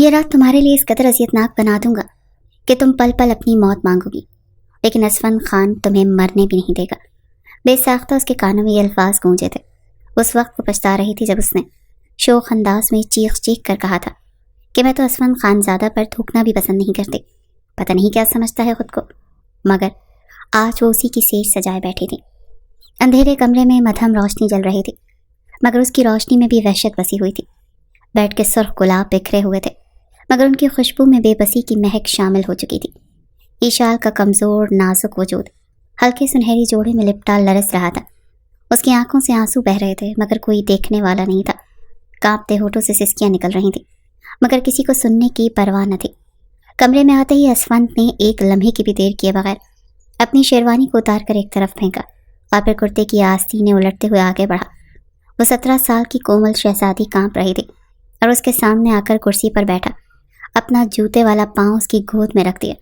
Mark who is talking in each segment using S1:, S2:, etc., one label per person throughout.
S1: یہ رات تمہارے لیے اس قدر اذیتناک بنا دوں گا کہ تم پل پل اپنی موت مانگو گی، لیکن اسفند خان تمہیں مرنے بھی نہیں دے گا۔ بے ساختہ اس کے کانوں میں یہ الفاظ گونجے تھے۔ اس وقت وہ پچھتا رہی تھی جب اس نے شوخ انداز میں چیخ چیخ کر کہا تھا کہ میں تو اسفند خان زادہ پر تھوکنا بھی پسند نہیں کرتی۔ پتہ نہیں کیا سمجھتا ہے خود کو، مگر آج وہ اسی کی سیج سجائے بیٹھی تھی۔ اندھیرے کمرے میں مدھم روشنی جل رہی تھی، مگر اس کی روشنی میں بھی وحشت بسی ہوئی تھی۔ بیٹھ کے سرخ گلاب بکھرے ہوئے تھے، مگر ان کی خوشبو میں بے بسی کی مہک شامل ہو چکی تھی۔ ایشال کا کمزور نازک وجود ہلکے سنہری جوڑے میں لپٹا لرز رہا تھا۔ اس کی آنکھوں سے آنسو بہہ رہے تھے، مگر کوئی دیکھنے والا نہیں تھا۔ کانپتے ہونٹوں سے سسکیاں نکل رہی تھیں، مگر کسی کو سننے کی پرواہ نہ تھی۔ کمرے میں آتے ہی اسفند نے ایک لمحے کی بھی دیر کیے بغیر اپنی شیروانی کو اتار کر ایک طرف پھینکا اور پھر کرتے کی آستینیں الٹتے ہوئے آگے بڑھا۔ وہ 17 سال کی کومل شہزادی کانپ رہی تھی اور اس کے سامنے آ کر کرسی پر بیٹھا، اپنا جوتے والا پاؤں اس کی گود میں رکھ دیا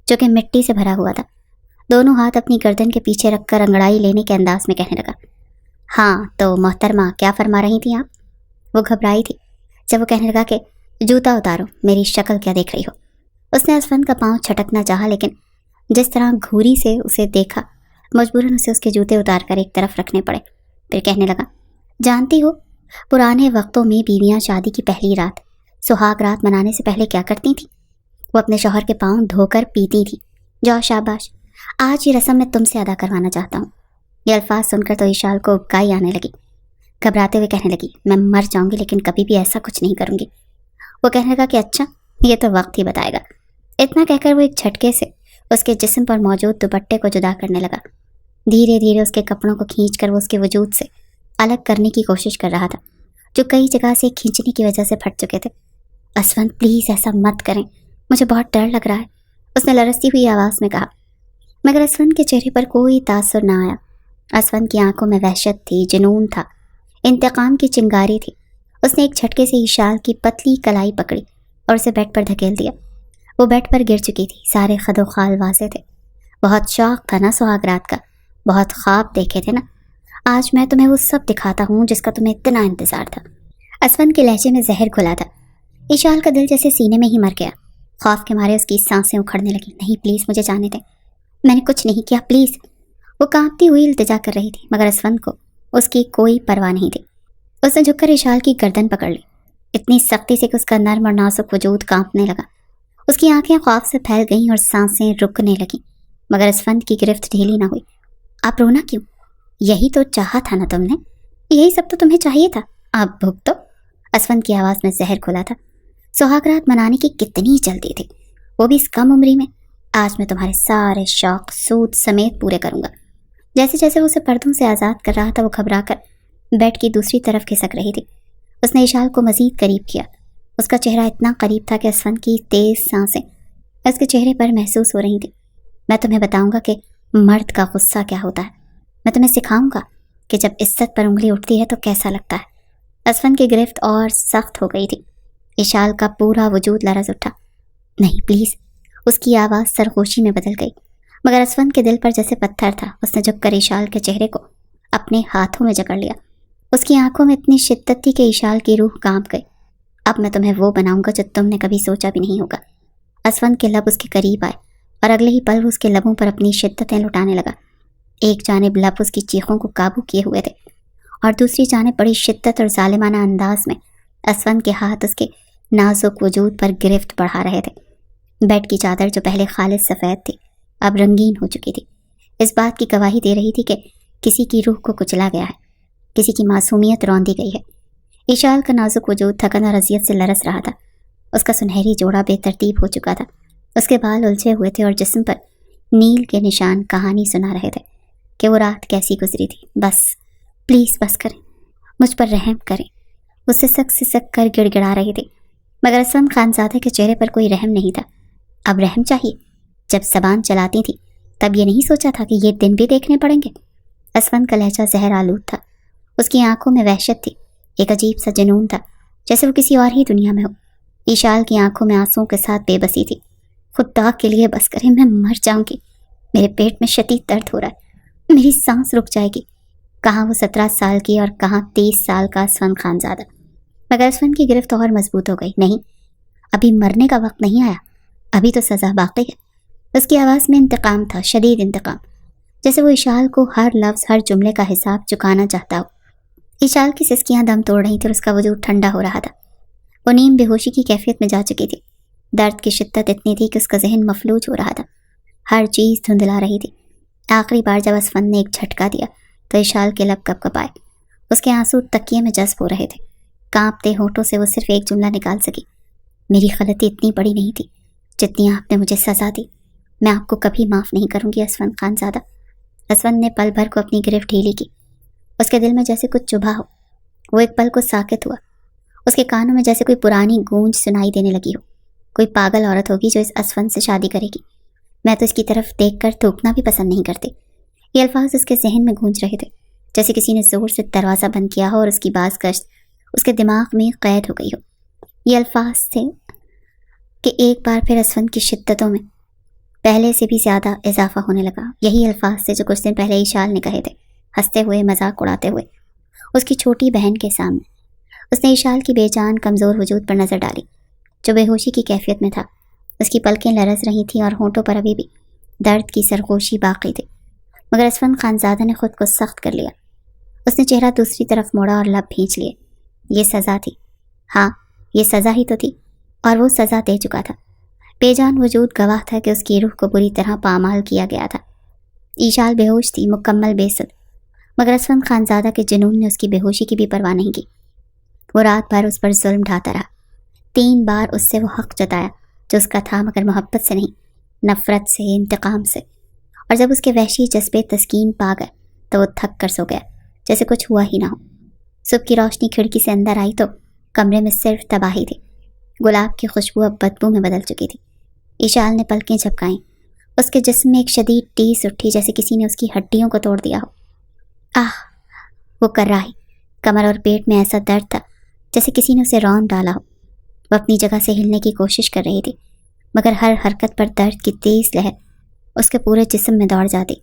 S1: جو کہ مٹی سے بھرا ہوا تھا۔ دونوں ہاتھ اپنی گردن کے پیچھے رکھ کر انگڑائی لینے کے انداز میں کہنے لگا، ہاں تو محترمہ کیا فرما رہی تھیں آپ؟ وہ گھبرائی تھی جب وہ کہنے لگا کہ جوتا اتارو، میری شکل کیا دیکھ رہی ہو۔ اس نے اسفند کا پاؤں چھٹکنا چاہا، لیکن جس طرح گھوری سے اسے دیکھا مجبوراً اسے اس کے جوتے اتار کر ایک طرف رکھنے پڑے۔ پھر کہنے لگا، جانتی ہو پرانے وقتوں میں بیویاں شادی کی پہلی رات سہاگ رات منانے سے پہلے کیا کرتی تھیں؟ وہ اپنے شوہر کے پاؤں دھو کر پیتی تھیں۔ جاؤ شاباش، آج یہ رسم میں تم سے ادا کروانا چاہتا ہوں۔ یہ الفاظ سن کر تو ایشال کو ابکائی آنے لگی۔ گھبراتے ہوئے کہنے لگی، میں مر جاؤں گی لیکن کبھی بھی ایسا کچھ نہیں کروں گی۔ وہ کہنے لگا کہ اچھا، یہ تو وقت ہی بتائے گا۔ اتنا کہہ کر وہ ایک جھٹکے سے اس کے جسم پر موجود دوپٹے کو جدا کرنے لگا۔ دھیرے دھیرے اس کے کپڑوں کو کھینچ کر وہ اس کے وجود سے الگ کرنے کی کوشش کر رہا تھا، جو کئی جگہ سے کھینچنے کی وجہ سے پھٹ چکے تھے۔ اسفند پلیز ایسا مت کریں، مجھے بہت ڈر لگ رہا ہے، اس نے لرزتی ہوئی آواز میں کہا، مگر اسفند کے چہرے پر کوئی تاثر نہ آیا۔ اسفند کی آنکھوں میں وحشت تھی، جنون تھا، انتقام کی چنگاری تھی۔ اس نے ایک جھٹکے سے ایشال کی پتلی کلائی پکڑی اور اسے بیڈ پر دھکیل دیا۔ وہ بیڈ پر گر چکی تھی، سارے خد و خال واضح تھے۔ بہت شوق تھا نا سہاگ رات کا، بہت خواب دیکھے تھے نا، آج میں تمہیں وہ سب دکھاتا ہوں جس کا تمہیں اتنا انتظار تھا۔ اسفند کے لہجے میں زہر گھلا تھا۔ ایشال کا دل جیسے سینے میں ہی مر گیا، خوف کے مارے اس کی سانسیں اکھڑنے لگیں۔ نہیں پلیز مجھے جانے دیں، میں نے کچھ نہیں کیا، پلیز۔ وہ کانپتی ہوئی التجا کر رہی تھی، مگر اسفند کو اس کی کوئی پرواہ نہیں تھی۔ اس نے جھک کر ایشال کی گردن پکڑ لی، اتنی سختی سے کہ اس کا نرم اور نازک وجود کانپنے لگا۔ اس کی آنکھیں خوف سے پھیل گئیں اور سانسیں رکنے لگیں، مگر اسفند کی گرفت ڈھیلی نہ ہوئی۔ آپ رونا کیوں؟ یہی تو چاہا تھا نا تم نے، یہی سب تو تمہیں چاہیے تھا، آپ بھگتو۔ اسفند کی آواز میں زہر کھلا تھا۔ سہاگ رات منانے کی کتنی جلدی تھی، وہ بھی اس کم عمری میں۔ آج میں تمہارے سارے شوق سود سمیت پورے کروں گا۔ جیسے جیسے وہ اسے پردوں سے آزاد کر رہا تھا، وہ گھبرا کر بیڈ کی دوسری طرف کھسک رہی تھی۔ اس نے ایشال کو مزید قریب کیا۔ اس کا چہرہ اتنا قریب تھا کہ اسفند کی تیز سانسیں اس کے چہرے پر محسوس ہو رہی تھیں۔ میں تمہیں بتاؤں گا کہ مرد کا غصہ کیا ہوتا ہے، میں تمہیں سکھاؤں گا کہ جب عزت پر انگلی اٹھتی ہے تو کیسا لگتا ہے۔ اسفند کی گرفت اور سخت ہو گئی تھی۔ ایشال کا پورا وجود لرز اٹھا۔ نہیں پلیز، اس کی آواز سرخوشی میں بدل گئی، مگر اسفند کے دل پر جیسے پتھر تھا۔ اس نے جھک کر ایشال کے چہرے کو اپنے ہاتھوں میں جکڑ لیا۔ اس کی آنکھوں میں اتنی شدت تھی کہ ایشال کی روح کانپ گئی۔ اب میں تمہیں وہ بناؤں گا جو تم نے کبھی سوچا بھی نہیں ہوگا۔ اسفند کے لب اس کے قریب آئے اور اگلے ہی پل اس کے لبوں پر اپنی شدتیں لٹانے لگا۔ ایک جانب لب اس کی چیخوں کو قابو کیے ہوئے تھے اور دوسری جانب بڑی شدت اور ظالمانہ انداز میں اسفند کے ہاتھ اس کے نازک وجود پر گرفت بڑھا رہے تھے۔ بیڈ کی چادر جو پہلے خالص سفید تھی اب رنگین ہو چکی تھی، اس بات کی گواہی دے رہی تھی کہ کسی کی روح کو کچلا گیا ہے، کسی کی معصومیت روندی گئی ہے۔ ایشال کا نازک وجود تھکن اور اذیت سے لرز رہا تھا۔ اس کا سنہری جوڑا بے ترتیب ہو چکا تھا، اس کے بال الجھے ہوئے تھے اور جسم پر نیل کے نشان کہانی سنا رہے تھے کہ وہ رات کیسی گزری تھی۔ بس پلیز بس کریں، مجھ پر رحم کریں، وہ سسک کر گڑ گڑا رہی تھی، مگر اسفند خانزادہ کے چہرے پر کوئی رحم نہیں تھا۔ اب رحم چاہیے؟ جب زبان چلاتی تھی تب یہ نہیں سوچا تھا کہ یہ دن بھی دیکھنے پڑیں گے؟ اسفند کا لہجہ زہر آلود تھا، اس کی آنکھوں میں وحشت تھی، ایک عجیب سا جنون تھا، جیسے وہ کسی اور ہی دنیا میں ہو۔ ایشال کی آنکھوں میں آنسوؤں کے ساتھ بے بسی تھی۔ خدا کے لیے بس کریں، میں مر جاؤں گی، میرے پیٹ میں شدید درد ہو رہا ہے، میری سانس رک جائے گی۔ کہاں وہ 17 سال کی اور کہاں 30 سال کا اسفند خانزادہ؟ مگر اسفند کی گرفت اور مضبوط ہو گئی۔ نہیں، ابھی مرنے کا وقت نہیں آیا، ابھی تو سزا باقی ہے۔ اس کی آواز میں انتقام تھا، شدید انتقام، جیسے وہ اشال کو ہر لفظ، ہر جملے کا حساب چکانا چاہتا ہو۔ اشال کی سسکیاں دم توڑ رہی تھیں اور اس کا وجود ٹھنڈا ہو رہا تھا۔ وہ نیم بے ہوشی کی کیفیت میں جا چکی تھی۔ درد کی شدت اتنی تھی کہ اس کا ذہن مفلوج ہو رہا تھا، ہر چیز دھندلا رہی تھی۔ آخری بار جب اسفند نے ایک جھٹکا دیا تو اشال کے لب کپ کپائے، اس کے آنسو تکیے میں جذب ہو رہے تھے۔ کانپتے ہونٹوں سے وہ صرف ایک جملہ نکال سکی، میری غلطی اتنی بڑی نہیں تھی جتنی آپ نے مجھے سزا دی، میں آپ کو کبھی معاف نہیں کروں گی اسفند خان زادہ۔ اسفند نے پل بھر کو اپنی گرفت ڈھیلی کی، اس کے دل میں جیسے کچھ چبھا ہو۔ وہ ایک پل کو ساکت ہوا، اس کے کانوں میں جیسے کوئی پرانی گونج سنائی دینے لگی ہو۔ کوئی پاگل عورت ہوگی جو اس اسفند سے شادی کرے گی، میں تو اس کی طرف دیکھ کر تھوکنا بھی پسند نہیں کرتی۔ یہ الفاظ اس کے ذہن میں گونج رہے تھے، جیسے کسی نے زور سے دروازہ بند کیا ہو اور اس کی باز گشت اس کے دماغ میں قید ہو گئی ہو۔ یہ الفاظ تھے کہ ایک بار پھر اسفند کی شدتوں میں پہلے سے بھی زیادہ اضافہ ہونے لگا۔ یہی الفاظ تھے جو کچھ دن پہلے اشال نے کہے تھے، ہنستے ہوئے، مذاق اڑاتے ہوئے، اس کی چھوٹی بہن کے سامنے۔ اس نے اشال کی بے جان کمزور وجود پر نظر ڈالی جو بے ہوشی کی کیفیت میں تھا۔ اس کی پلکیں لرز رہی تھیں اور ہونٹوں پر ابھی بھی درد کی سرگوشی باقی تھی، مگر اسفند خانزادہ نے خود کو سخت کر لیا۔ اس نے چہرہ دوسری طرف موڑا اور لب بھینچ لیے۔ یہ سزا تھی، ہاں یہ سزا ہی تو تھی، اور وہ سزا دے چکا تھا۔ بے جان وجود گواہ تھا کہ اس کی روح کو بری طرح پامال کیا گیا تھا۔ ایشال بے ہوش تھی، مکمل بے سد، مگر اسفند خانزادہ کے جنون نے اس کی بے ہوشی کی بھی پرواہ نہیں کی۔ وہ رات بھر اس پر ظلم ڈھاتا رہا، 3 بار اس سے وہ حق جتایا جو اس کا تھا، مگر محبت سے نہیں، نفرت سے، انتقام سے۔ اور جب اس کے وحشی جذبے تسکین پا گئے تو وہ تھک کر سو گیا جیسے کچھ ہوا ہی نہ ہو۔ صبح کی روشنی کھڑکی سے اندر آئی تو کمرے میں صرف تباہی تھی۔ گلاب کی خوشبو اب بدبو میں بدل چکی تھی۔ اشال نے پلکیں جھپکائیں، اس کے جسم میں ایک شدید ٹیس اٹھی جیسے کسی نے اس کی ہڈیوں کو توڑ دیا ہو۔ آہ، وہ کر رہا ہے، کمر اور پیٹ میں ایسا درد تھا جیسے کسی نے اسے رون ڈالا ہو۔ وہ اپنی جگہ سے ہلنے کی کوشش کر رہی تھی، مگر ہر حرکت پر درد کی تیز لہر اس کے پورے جسم میں دوڑ جاتی۔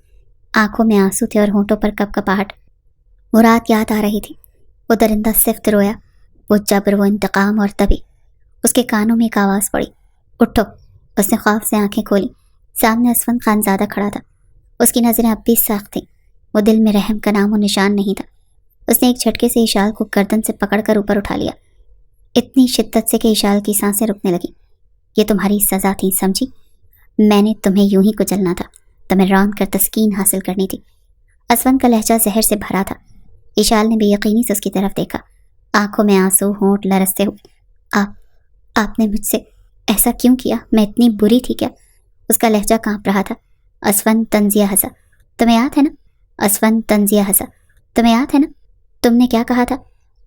S1: آنکھوں میں آنسو تھے اور ہونٹوں پر کپ کپاہٹ۔ وہ رات یاد آ رہی تھی، وہ درندہ صفت رویا، وہ جبر، وہ انتقام، اور تبھی اس کے کانوں میں ایک آواز پڑی، اٹھو۔ اس نے خوف سے آنکھیں کھولی، سامنے اسفند خانزادہ کھڑا تھا۔ اس کی نظریں اب بھی سخت تھیں، وہ دل میں رحم کا نام و نشان نہیں تھا۔ اس نے ایک جھٹکے سے اشال کو گردن سے پکڑ کر اوپر اٹھا لیا، اتنی شدت سے کہ اشال کی سانسیں رکنے لگیں۔ یہ تمہاری سزا تھی، سمجھی؟ میں نے تمہیں یوں ہی کچلنا تھا، تمہیں رون کر تسکین حاصل کرنی تھی۔ اسفند کا لہجہ زہر سے بھرا تھا۔ اشال نے بے یقینی سے اس کی طرف دیکھا، آنکھوں میں آنسو، ہونٹ لرزتے ہوئے۔ آپ نے مجھ سے ایسا کیوں کیا؟ میں اتنی بری تھی کیا؟ اس کا لہجہ کانپ رہا تھا۔ اسفند طنزیہ ہنسا، تمہیں یاد ہے نا؟ اسفند طنزیہ ہنسا، تمہیں یاد ہے نا؟ تم نے کیا کہا تھا؟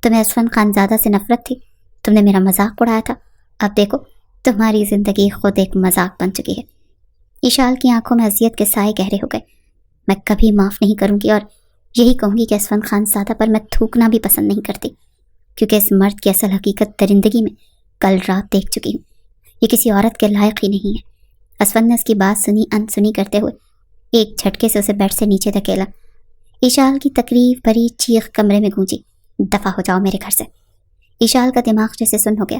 S1: تمہیں اسفند خانزادہ سے نفرت تھی، تم نے میرا مذاق اڑایا تھا۔ اب دیکھو، تمہاری زندگی خود ایک مذاق بن چکی ہے۔ اشال کی آنکھوں میں اذیت کے سائے گہرے ہو گئے۔ میں کبھی معاف نہیں کروں گی، اور یہی کہوں گی کہ اسفند خانزادہ پر میں تھوکنا بھی پسند نہیں کرتی، کیونکہ اس مرد کی اصل حقیقت درندگی میں کل رات دیکھ چکی ہوں۔ یہ کسی عورت کے لائق ہی نہیں ہے۔ اسفند نے اس کی بات سنی انسنی کرتے ہوئے ایک جھٹکے سے اسے بیڈ سے نیچے دھکیلا۔ اشال کی تکلیف بھری چیخ کمرے میں گونجی، دفع ہو جاؤ میرے گھر سے۔ اشال کا دماغ جیسے سن ہو گیا،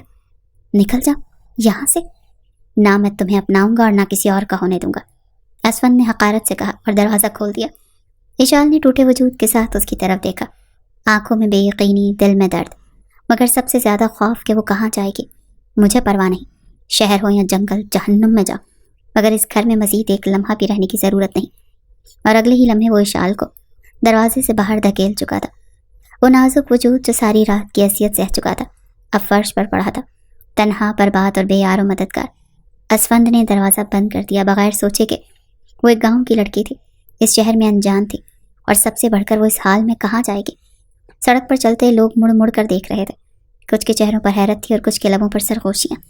S1: نکل جاؤ یہاں سے، نہ میں تمہیں اپناؤں گا اور نہ کسی اور کا ہونے دوں گا، اسفند نے حقارت سے کہا اور دروازہ کھول دیا۔ اشال نے ٹوٹے وجود کے ساتھ اس کی طرف دیکھا، آنکھوں میں بے یقینی، دل میں درد، مگر سب سے زیادہ خوف کہ وہ کہاں جائے گی۔ مجھے پرواہ نہیں، شہر ہو یا جنگل، جہنم میں جاؤ، مگر اس گھر میں مزید ایک لمحہ بھی رہنے کی ضرورت نہیں۔ اور اگلے ہی لمحے وہ اشال کو دروازے سے باہر دھکیل چکا تھا۔ وہ نازک وجود جو ساری رات کی اذیت سہ چکا تھا اب فرش پر پڑا تھا، تنہا، برباد اور بے یار و مددگار۔ اسفند نے دروازہ بند کر دیا بغیر سوچے کہ وہ ایک گاؤں کی لڑکی تھی، اس شہر میں انجان تھی، اور سب سے بڑھ کر وہ اس حال میں کہاں جائے گی۔ سڑک پر چلتے لوگ مڑ مڑ کر دیکھ رہے تھے، کچھ کے چہروں پر حیرت تھی اور کچھ کے لبوں پر سرخوشیاں۔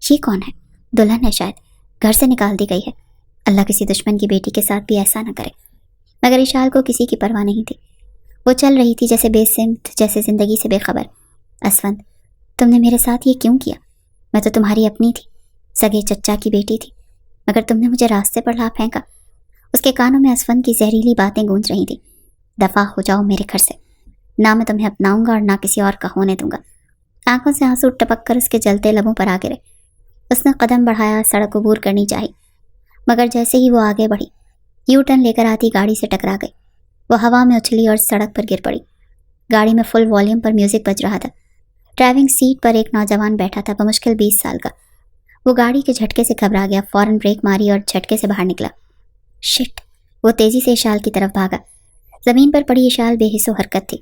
S1: یہ کون ہے؟ دلہن ہے شاید، گھر سے نکال دی گئی ہے۔ اللہ کسی دشمن کی بیٹی کے ساتھ بھی ایسا نہ کرے۔ مگر اشال کو کسی کی پرواہ نہیں تھی، وہ چل رہی تھی جیسے بے سمت، جیسے زندگی سے بے خبر۔ اسفند، تم نے میرے ساتھ یہ کیوں کیا؟ میں تو تمہاری اپنی تھی، سگے چچا کی بیٹی تھی، مگر تم نے مجھے راستے پر لا پھینکا۔ اس کے کانوں میں اسفند کی زہریلی باتیں گونج رہی تھیں، دفع ہو جاؤ میرے گھر سے، نہ میں تمہیں اپناؤں گا اور نہ کسی اور کا ہونے دوں گا۔ آنکھوں سے آنسو ٹپک کر اس کے جلتے لبوں پر آ گرے۔ اس نے قدم بڑھایا، سڑک عبور کرنی چاہی، مگر جیسے ہی وہ آگے بڑھی یو ٹرن لے کر آتی گاڑی سے ٹکرا گئی۔ وہ ہوا میں اچھلی اور سڑک پر گر پڑی۔ گاڑی میں فل والیوم پر میوزک بج رہا تھا۔ ڈرائیونگ سیٹ پر ایک نوجوان بیٹھا تھا، بمشکل 20 سال کا۔ وہ گاڑی کے جھٹکے سے گھبرا گیا، فوراً بریک ماری اور جھٹکے سے باہر نکلا۔ شٹ! وہ تیزی سے اشال کی طرف بھاگا۔ زمین پر پڑی اشال بے حس و حرکت تھی،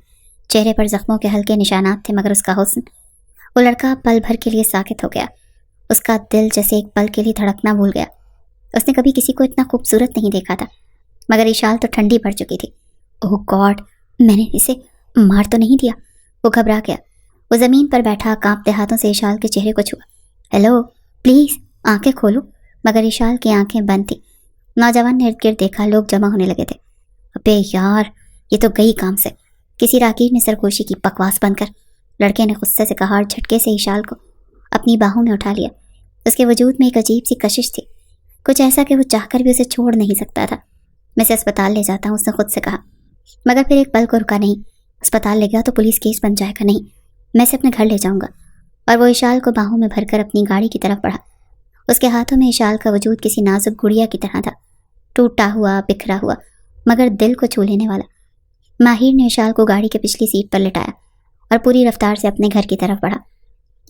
S1: چہرے پر زخموں کے ہلکے نشانات تھے، مگر اس کا حسن۔ وہ لڑکا پل بھر کے لیے ساکت ہو گیا۔ اس کا دل جیسے ایک پل کے لیے دھڑکنا بھول گیا۔ اس نے کبھی کسی کو اتنا خوبصورت نہیں دیکھا تھا، مگر اشال تو ٹھنڈی پڑ چکی تھی۔ اوہ گاڈ! میں نے اسے مار تو نہیں دیا؟ وہ گھبرا گیا۔ وہ زمین پر بیٹھا کانپتے ہاتھوں سے اشال کے چہرے کو چھوا۔ ہیلو، پلیز آنکھیں کھولو، مگر اشال کی آنکھیں بند تھیں۔ نوجوان نے ارد گرد دیکھا، لوگ جمع ہونے لگے تھے۔ ابے یار، یہ تو گئی کام سے، کسی راکیر نے سرگوشی کی، بکواس بند کر، لڑکے نے غصے سے کہا اور جھٹکے سے اشال کو اپنی باہوں میں اٹھا لیا۔ اس کے وجود میں ایک عجیب سی کشش تھی، کچھ ایسا کہ وہ چاہ کر بھی اسے چھوڑ نہیں سکتا تھا۔ میں اسے اسپتال لے جاتا ہوں، اس نے خود سے کہا، مگر پھر ایک پل کو رکا نہیں۔ اسپتال لے گیا تو پولیس کیس بن جائے گا، نہیں، میں اسے اپنے گھر لے جاؤں گا۔ اور وہ اشال کو باہوں میں بھر کر اپنی گاڑی کی طرف بڑھا۔ اس کے ہاتھوں میں اشال کا وجود کسی نازک گڑیا کی طرح تھا، ٹوٹا ہوا، بکھرا ہوا، مگر دل کو چھو لینے والا۔ ماہر نے اشال کو گاڑی کے پچھلی سیٹ پر لٹایا اور پوری رفتار سے اپنے گھر کی طرف بڑھا۔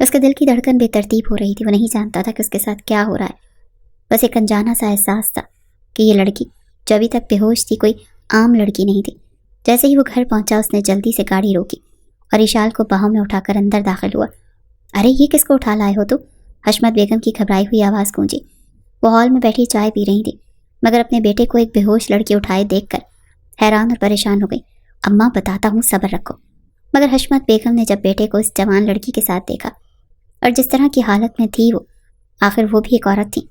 S1: اس کے دل کی دھڑکن بے ترتیب ہو رہی تھی، وہ نہیں جانتا تھا کہ اس کے ساتھ کیا ہو رہا ہے۔ بس ایک انجانا سا احساس تھا کہ یہ لڑکی جو ابھی تک بے ہوش تھی کوئی عام لڑکی نہیں تھی۔ جیسے ہی وہ گھر پہنچا، اس نے جلدی سے گاڑی روکی اور اشال کو باہوں میں اٹھا کر اندر داخل ہوا۔ ارے یہ کس کو اٹھا لائے ہو تو؟ حشمت بیگم کی گھبرائی ہوئی آواز گونجی۔ وہ ہال میں بیٹھی چائے پی رہی تھی، مگر اپنے بیٹے کو ایک بے ہوش لڑکی اٹھائے دیکھ کر حیران اور پریشان ہو گئی۔ اماں بتاتا ہوں، صبر رکھو۔ مگر حشمت بیگم نے جب بیٹے کو اس جوان لڑکی کے ساتھ دیکھا اور جس طرح کی حالت میں تھی وہ، آخر وہ بھی ایک عورت تھی،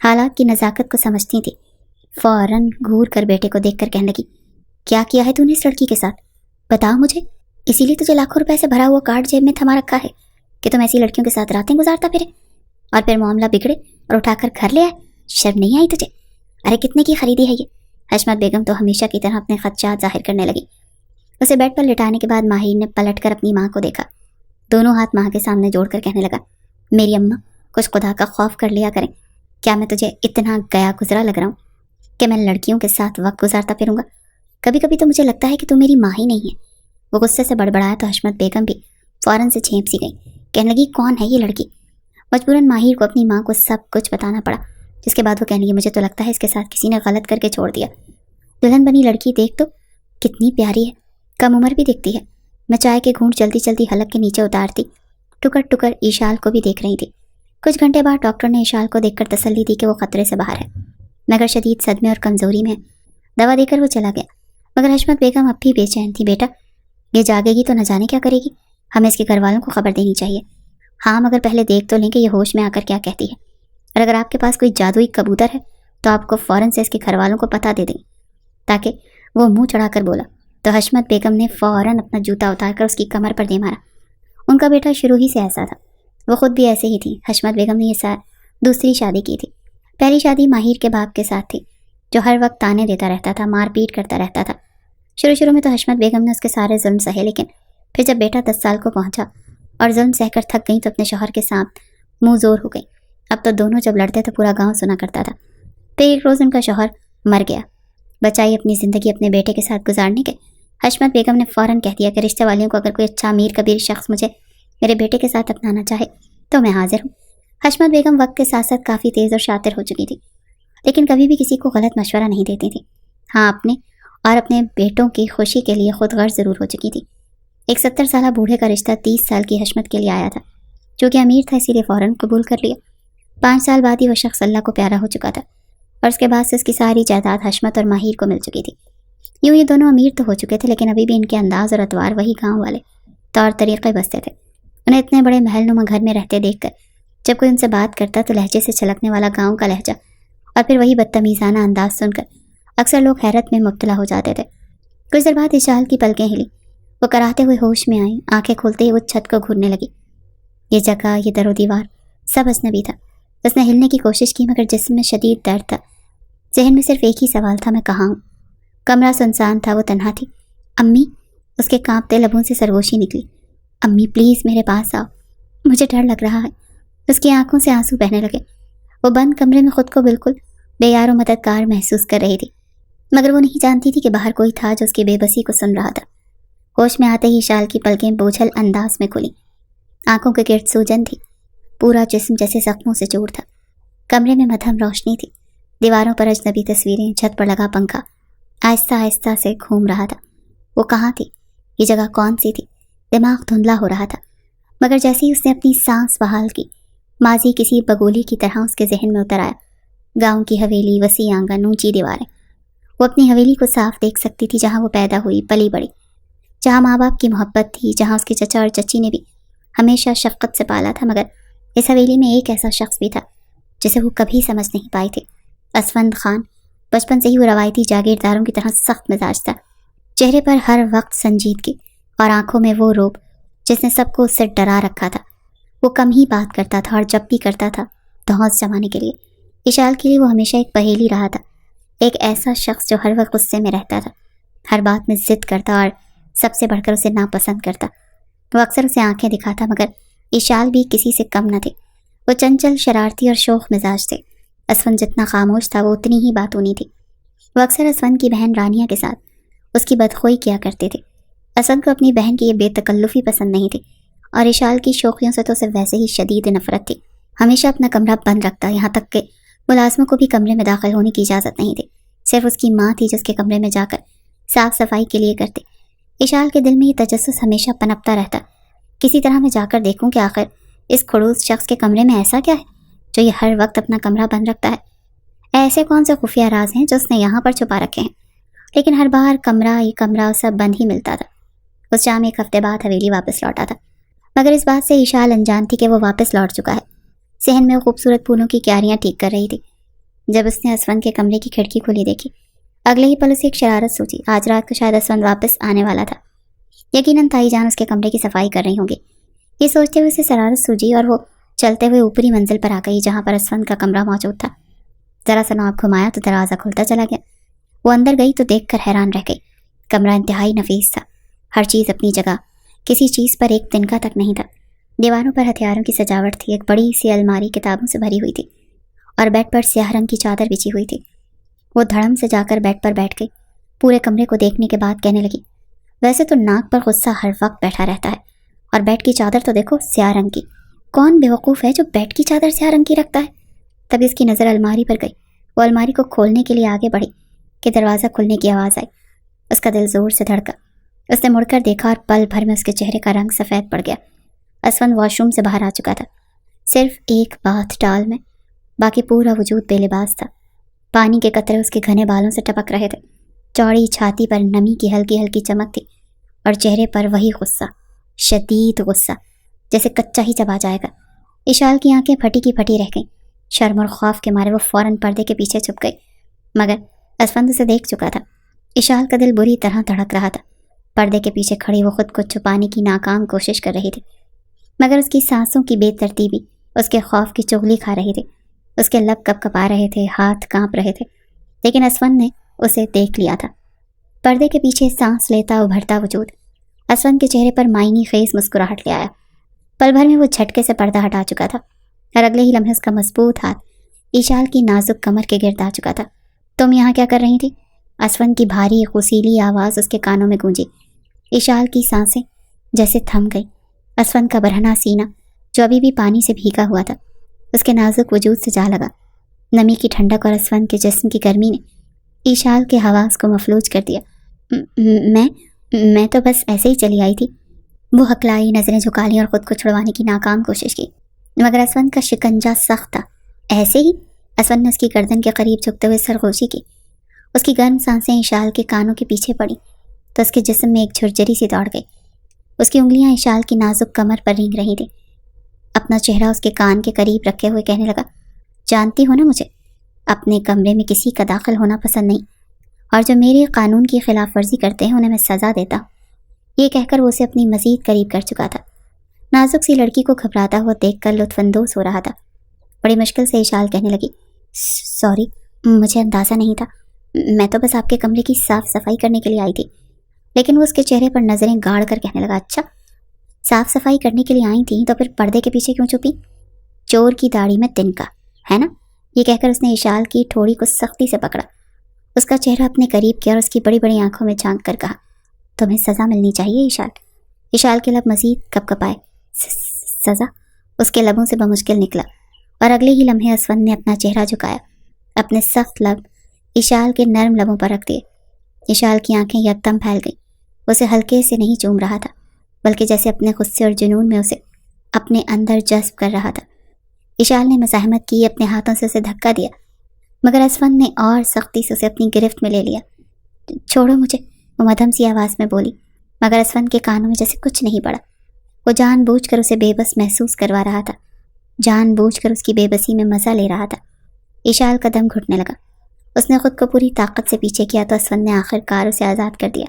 S1: حالات کی نزاکت کو سمجھتی تھی، فوراً گھور کر بیٹے کو دیکھ کر کہنے لگی، کیا کیا ہے تو نے اس لڑکی کے ساتھ؟ بتاؤ مجھے، اسی لیے تجھے لاکھوں روپے سے بھرا ہوا کارڈ جیب میں تھما رکھا ہے کہ تم ایسی لڑکیوں کے ساتھ راتیں گزارتا پھرے اور پھر معاملہ بگڑے اور اٹھا کر گھر لے آئے؟ شرم نہیں آئی تجھے؟ ارے کتنے کی خریدی ہے یہ؟ حشمت بیگم تو ہمیشہ کی طرح اپنے خدشات ظاہر کرنے لگی۔ اسے بیڈ پر لٹانے کے بعد ماہر نے پلٹ کر اپنی ماں کو دیکھا، دونوں ہاتھ ماں کے سامنے جوڑ کر کہنے لگا، میری اماں، کچھ خدا کا خوف کر لیا کریں۔ کیا میں تجھے اتنا گیا گزرا لگ رہا ہوں کہ میں لڑکیوں کے ساتھ وقت گزارتا پھروں گا؟ کبھی کبھی تو مجھے لگتا ہے کہ تو میری ماں ہی نہیں ہے۔ وہ غصے سے بڑبڑایا تو حشمت بیگم بھی فوراً سے چھینپ سی گئی، کہنے لگی، کون ہے یہ لڑکی؟ مجبوراً ماہر کو اپنی ماں کو سب کچھ بتانا پڑا، جس کے بعد وہ کہنے لگی، مجھے تو لگتا ہے اس کے ساتھ کسی نے غلط کر کے چھوڑ دیا۔ دلہن بنی لڑکی دیکھ تو کتنی پیاری ہے، کم عمر بھی دکھتی ہے۔ میں چائے کے گھونٹ جلدی جلدی حلق کے نیچے اتارتی، ٹکر ٹکر اشال کو بھی دیکھ رہی تھی۔ کچھ گھنٹے بعد ڈاکٹر نے اشال کو دیکھ کر تسلی دی کہ وہ خطرے سے باہر ہے، مگر شدید صدمے اور کمزوری میں ہے۔ دوا دے کر وہ چلا گیا، مگر حشمت بیگم اب بھی بے چین تھی۔ بیٹا، یہ جاگے گی تو نہ جانے کیا کرے گی، ہمیں اس کے گھر والوں کو خبر دینی چاہیے۔ ہاں، مگر پہلے دیکھ تو لیں کہ یہ ہوش میں آ کر کیا کہتی ہے، اور اگر آپ کے پاس کوئی جادوئی کبوتر ہے تو آپ کو فوراً سے اس کے گھر والوں کو پتہ دے دیں تاکہ وہ منہ چڑھا کر بولا۔ تو حشمت بیگم نے فوراً اپنا جوتا اتار کر اس کی کمر پر دے مارا۔ ان کا بیٹا شروع ہی سے ایسا تھا، وہ خود بھی ایسے ہی تھی۔ حشمت بیگم نے یہ دوسری شادی کی تھی۔ پہلی شادی ماہر کے باپ کے ساتھ تھی، جو ہر وقت تانے دیتا رہتا تھا، مار پیٹ کرتا رہتا تھا۔ شروع میں تو حشمت بیگم نے اس کے سارے ظلم سہے، لیکن پھر جب بیٹا 10 سال کو پہنچا اور ظلم سہ کر تھک گئی تو اپنے شوہر کے ساتھ منہ زور ہو گئی۔ اب تو دونوں جب لڑتے تو پورا گاؤں سنا کرتا تھا۔ پھر ایک روز ان کا شوہر مر گیا، بچائی اپنی زندگی اپنے بیٹے کے ساتھ گزارنے کے۔ حشمت بیگم نے فوراً کہہ دیا کہ رشتہ والیوں کو اگر کوئی اچھا امیر کبیر شخص مجھے میرے بیٹے کے ساتھ اپنانا چاہے تو میں حاضر ہوں۔ حشمت بیگم وقت کے ساتھ ساتھ کافی تیز اور شاطر ہو چکی تھی، لیکن کبھی بھی کسی کو غلط مشورہ نہیں دیتی تھی۔ ہاں، اپنے اور اپنے بیٹوں کی خوشی کے لیے خود غرض ضرور ہو چکی تھی۔ ایک 70 سالہ بوڑھے کا رشتہ 30 سال کی حشمت کے لیے آیا تھا، جو کہ امیر تھا، اسی لیے فوراً قبول کر لیا۔ 5 سال بعد ہی وہ شخص اللہ کو پیارا ہو چکا تھا، اور اس کے بعد سے اس کی ساری جائیداد حشمت اور ماہر کو مل چکی تھی۔ یوں یہ دونوں امیر تو ہو چکے تھے، لیکن ابھی بھی ان کے انداز اور اطوار وہی گاؤں والے طور طریقے بستے تھے۔ انہیں اتنے بڑے محل نما گھر میں رہتے دیکھ کر جب کوئی ان سے بات کرتا تو لہجے سے چھلکنے والا گاؤں کا لہجہ اور پھر وہی بدتمیزانہ انداز سن کر اکثر لوگ حیرت میں مبتلا ہو جاتے تھے۔ کچھ دیر بعد اشال کی پلکیں ہلی، وہ کراہتے ہوئے ہوش میں آئیں۔ آنکھیں کھولتے ہی وہ چھت کو گھورنے لگی۔ یہ جگہ، یہ در و دیوار، سب اجنبی تھا۔ اس نے ہلنے کی کوشش کی، مگر جسم میں شدید درد تھا۔ ذہن میں صرف ایک ہی سوال تھا، میں کہاں ہوں؟ کمرہ سنسان تھا، وہ تنہا تھی۔ امی، اس کے کانپتے لبوں سے سرگوشی نکلی، امی پلیز میرے پاس آؤ، مجھے ڈر لگ رہا ہے۔ اس کی آنکھوں سے آنسو بہنے لگے۔ وہ بند کمرے میں خود کو بالکل بے یار و مددگار محسوس کر رہی تھی، مگر وہ نہیں جانتی تھی کہ باہر کوئی تھا جو اس کی بے بسی کو سن رہا تھا۔ ہوش میں آتے ہی اشال کی پلکیں بوجھل انداز میں کھلی، آنکھوں کے گرد سوجن تھی، پورا جسم جیسے زخموں سے چور تھا۔ کمرے میں مدھم روشنی تھی، دیواروں پر اجنبی تصویریں، چھت پر لگا پنکھا آہستہ آہستہ سے گھوم رہا تھا۔ وہ کہاں تھی؟ یہ جگہ کون سی تھی؟ دماغ دھندلا ہو رہا تھا، مگر جیسے ہی اس نے اپنی سانس بحال کی، ماضی کسی بگولی کی طرح اس کے ذہن میں اتر آیا۔ گاؤں کی حویلی، وسیع آنگن، اونچی دیواریں۔ وہ اپنی حویلی کو صاف دیکھ سکتی تھی جہاں وہ پیدا ہوئی، پلی بڑی، جہاں ماں باپ کی محبت تھی، جہاں اس کے چچا اور چچی نے بھی ہمیشہ شفقت سے پالا تھا۔ مگر اس حویلی میں ایک ایسا شخص بھی تھا جسے وہ کبھی سمجھ نہیں پائی تھی، اسفند خان۔ بچپن سے ہی وہ روایتی جاگیرداروں کی طرح سخت مزاج تھا، چہرے پر ہر وقت سنجیدگی اور آنکھوں میں وہ روب جس نے سب کو اس سے ڈرا رکھا تھا۔ وہ کم ہی بات کرتا تھا اور جب بھی کرتا تھا تو حوص جمانے کے لیے۔ اشال کے لیے وہ ہمیشہ ایک پہیلی رہا تھا، ایک ایسا شخص جو ہر وقت غصے میں رہتا تھا، ہر بات میں ضد کرتا اور سب سے بڑھ کر اسے ناپسند کرتا۔ وہ اکثر اسے آنکھیں دکھاتا، مگر اشال بھی کسی سے کم نہ تھے۔ وہ چنچل، شرارتی اور شوخ مزاج تھے۔ اسفند جتنا خاموش تھا وہ اتنی ہی باتونی تھی۔ وہ اکثر اسفند کی بہن رانیہ کے ساتھ اس کی بدخوئی کیا کرتے تھے۔ اسفند کو اپنی بہن کی یہ بے تکلفی پسند نہیں تھی، اور اشال کی شوخیوں سے تو اسے ویسے ہی شدید نفرت تھی۔ ہمیشہ اپنا کمرہ بند رکھتا، یہاں تک کہ ملازموں کو بھی کمرے میں داخل ہونے کی اجازت نہیں تھی۔ صرف اس کی ماں تھی جس کے کمرے میں جا کر صاف صفائی کے لیے کرتی۔ اشال کے دل میں یہ تجسس ہمیشہ پنپتا رہتا، کسی طرح میں جا کر دیکھوں کہ آخر اس کھڑوس شخص کے کمرے میں ایسا کیا ہے جو یہ ہر وقت اپنا کمرہ بند رکھتا ہے۔ ایسے کون سے خفیہ راز ہیں جو اس نے یہاں پر چھپا رکھے ہیں؟ لیکن ہر بار یہ کمرہ سب بند ہی ملتا تھا۔ اس شام ایک ہفتے بعد حویلی واپس لوٹا تھا، مگر اس بات سے اشال انجان تھی کہ وہ واپس لوٹ چکا ہے۔ صحن میں وہ خوبصورت پھولوں کی کیاریاں ٹھیک کر رہی تھی جب اس نے اسفند کے کمرے کی کھڑکی کھلی دیکھی۔ اگلے ہی پل اسے ایک شرارت سوچی، آج رات کو شاید اسفند واپس آنے والا تھا، یقیناً تائی جان اس کے کمرے کی صفائی کر رہی ہوں گی۔ یہ سوچتے ہوئے اسے شرارت سوجی اور وہ چلتے ہوئے اوپری منزل پر آ گئی جہاں پر اسفند کا کمرہ موجود تھا۔ ذرا سا نواب گھمایا تو دروازہ کھلتا چلا گیا۔ وہ اندر گئی تو دیکھ کر حیران رہ گئی۔ کمرہ انتہائی نفیس تھا، ہر چیز اپنی جگہ، کسی چیز پر ایک تنکا تک نہیں تھا۔ دیواروں پر ہتھیاروں کی سجاوٹ تھی، ایک بڑی سی الماری کتابوں سے بھری ہوئی تھی اور بیڈ پر سیاہ رنگ کی چادر بچھی ہوئی تھی۔ وہ دھڑم سے جا کر بیڈ پر بیٹھ گئی، پورے کمرے کو دیکھنے کے بعد کہنے لگی، ویسے تو ناک پر غصہ ہر وقت بیٹھا رہتا ہے، اور بیڈ کی چادر تو دیکھو سیاہ رنگ کی، کون بیوقوف ہے جو بیڈ کی چادر سیاہ رنگ کی رکھتا ہے؟ تب اس کی نظر الماری پر گئی۔ وہ الماری کو کھولنے کے لیے آگے بڑھی کہ دروازہ کھلنے کی آواز آئی۔ اس کا دل زور سے دھڑکا۔ اس نے مڑ کر دیکھا اور پل بھر میں اس کے چہرے کا رنگ سفید پڑ گیا۔ اسفند واش روم سے باہر آ چکا تھا، صرف ایک باتھ ٹال میں، باقی پورا وجود بے لباس تھا۔ پانی کے قطرے اس کے گھنے بالوں سے ٹپک رہے تھے، چوڑی چھاتی پر نمی کی ہلکی ہلکی چمک تھی، اور چہرے پر وہی غصہ، شدید غصہ، جیسے کچا ہی چبا جائے گا۔ اشال کی آنکھیں پھٹی کی پھٹی رہ گئیں۔ شرم اور خوف کے مارے وہ فوراً پردے کے پیچھے چھپ گئی، مگر اسفند اسے دیکھ چکا تھا۔ اشال کا دل بری طرح دھڑک رہا تھا۔ پردے کے پیچھے کھڑی وہ خود کو چھپانے کی ناکام کوشش کر رہی تھی، مگر اس کی سانسوں کی بے ترتیبی اس کے خوف کی چغلی کھا رہی تھی۔ اس کے لب کپ کپا رہے تھے، ہاتھ کانپ رہے تھے، لیکن اسفند نے اسے دیکھ لیا تھا۔ پردے کے پیچھے سانس لیتا ابھرتا وجود اسفند کے چہرے پر معنی خیز مسکراہٹ لے آیا۔ پل بھر میں وہ جھٹکے سے پردہ ہٹا چکا تھا، اور اگلے ہی لمحے اس کا مضبوط ہاتھ اشال کی نازک کمر کے گرد آ چکا تھا۔ تم یہاں کیا کر رہی تھی؟ اسفند کی بھاری غسیلی آواز اس کے کانوں میں گونجی۔ اشال کی سانسیں جیسے تھم گئی۔ اسفند کا برہنہ سینہ جو ابھی بھی پانی سے بھیگا ہوا تھا اس کے نازک وجود سے جا لگا۔ نمی کی ٹھنڈک اور اسفند کے جسم کی گرمی نے اشال کے حواس کو مفلوج کر دیا۔ میں تو بس ایسے ہی چلی آئی تھی۔ وہ ہکلائی، نظریں جھکا لیں اور خود کو چھڑوانے کی ناکام کوشش کی، مگر اسفند کا شکنجہ سخت تھا۔ ایسے ہی؟ اسفند نے اس کی گردن کے قریب جھکتے ہوئے سرگوشی کی۔ اس کی گرم سانسیں اشال کے کانوں کے پیچھے پڑی تو اس کے جسم میں ایک جھرجری سی دوڑ گئی۔ اس کی انگلیاں اشال کی نازک کمر پر رینگ رہی تھیں۔ اپنا چہرہ اس کے کان کے قریب رکھے ہوئے کہنے لگا، جانتی ہو نا مجھے، اپنے کمرے میں کسی کا داخل ہونا پسند نہیں، اور جو میرے قانون کی خلاف ورزی کرتے ہیں انہیں میں سزا دیتا ہوں۔ یہ کہہ کر وہ اسے اپنی مزید قریب کر چکا تھا۔ نازک سی لڑکی کو گھبراتا ہوا دیکھ کر لطف اندوز ہو رہا تھا۔ بڑی مشکل سے اشال کہنے لگی، سوری، مجھے اندازہ نہیں تھا، میں تو بس آپ کے کمرے کی صاف صفائی کرنے کے لیے آئی تھی۔ لیکن وہ اس کے چہرے پر نظریں گاڑ کر کہنے لگا، اچھا، صاف صفائی کرنے کے لیے آئی تھیں تو پھر پردے کے پیچھے کیوں چھپی؟ چور کی داڑھی میں تنکا ہے نا؟ یہ کہہ کر اس نے اشال کی ٹھوڑی کو سختی سے پکڑا، اس کا چہرہ اپنے قریب کیا اور اس کی بڑی بڑی آنکھوں میں جھانک کر کہا، تمہیں سزا ملنی چاہیے اشال۔ اشال کے لب مزید کپ کپائے۔ سزا؟ اس کے لبوں سے بمشکل نکلا، اور اگلے ہی لمحے اسفند نے اپنا چہرہ جھکایا، اپنے سخت لب اشال کے نرم لبوں پر رکھ دیے۔ اشال کی آنکھیں یکدم پھیل گئیں، اسے ہلکے سے نہیں چوم رہا تھا، بلکہ جیسے اپنے غصے اور جنون میں اسے اپنے اندر جذب کر رہا تھا۔ اشال نے مزاحمت کی، اپنے ہاتھوں سے اسے دھکا دیا، مگر اسفند نے اور سختی سے اسے اپنی گرفت میں لے لیا۔ چھوڑو مجھے، وہ مدھم سی آواز میں بولی، مگر اسفند کے کانوں میں جیسے کچھ نہیں پڑا۔ وہ جان بوجھ کر اسے بے بس محسوس کروا رہا تھا، جان بوجھ کر اس کی بے بسی میں مزہ لے رہا تھا۔ اشال کا دم گھٹنے لگا، اس نے خود کو پوری طاقت سے پیچھے کیا تو اسفند نے آخر کار اسے آزاد کر دیا،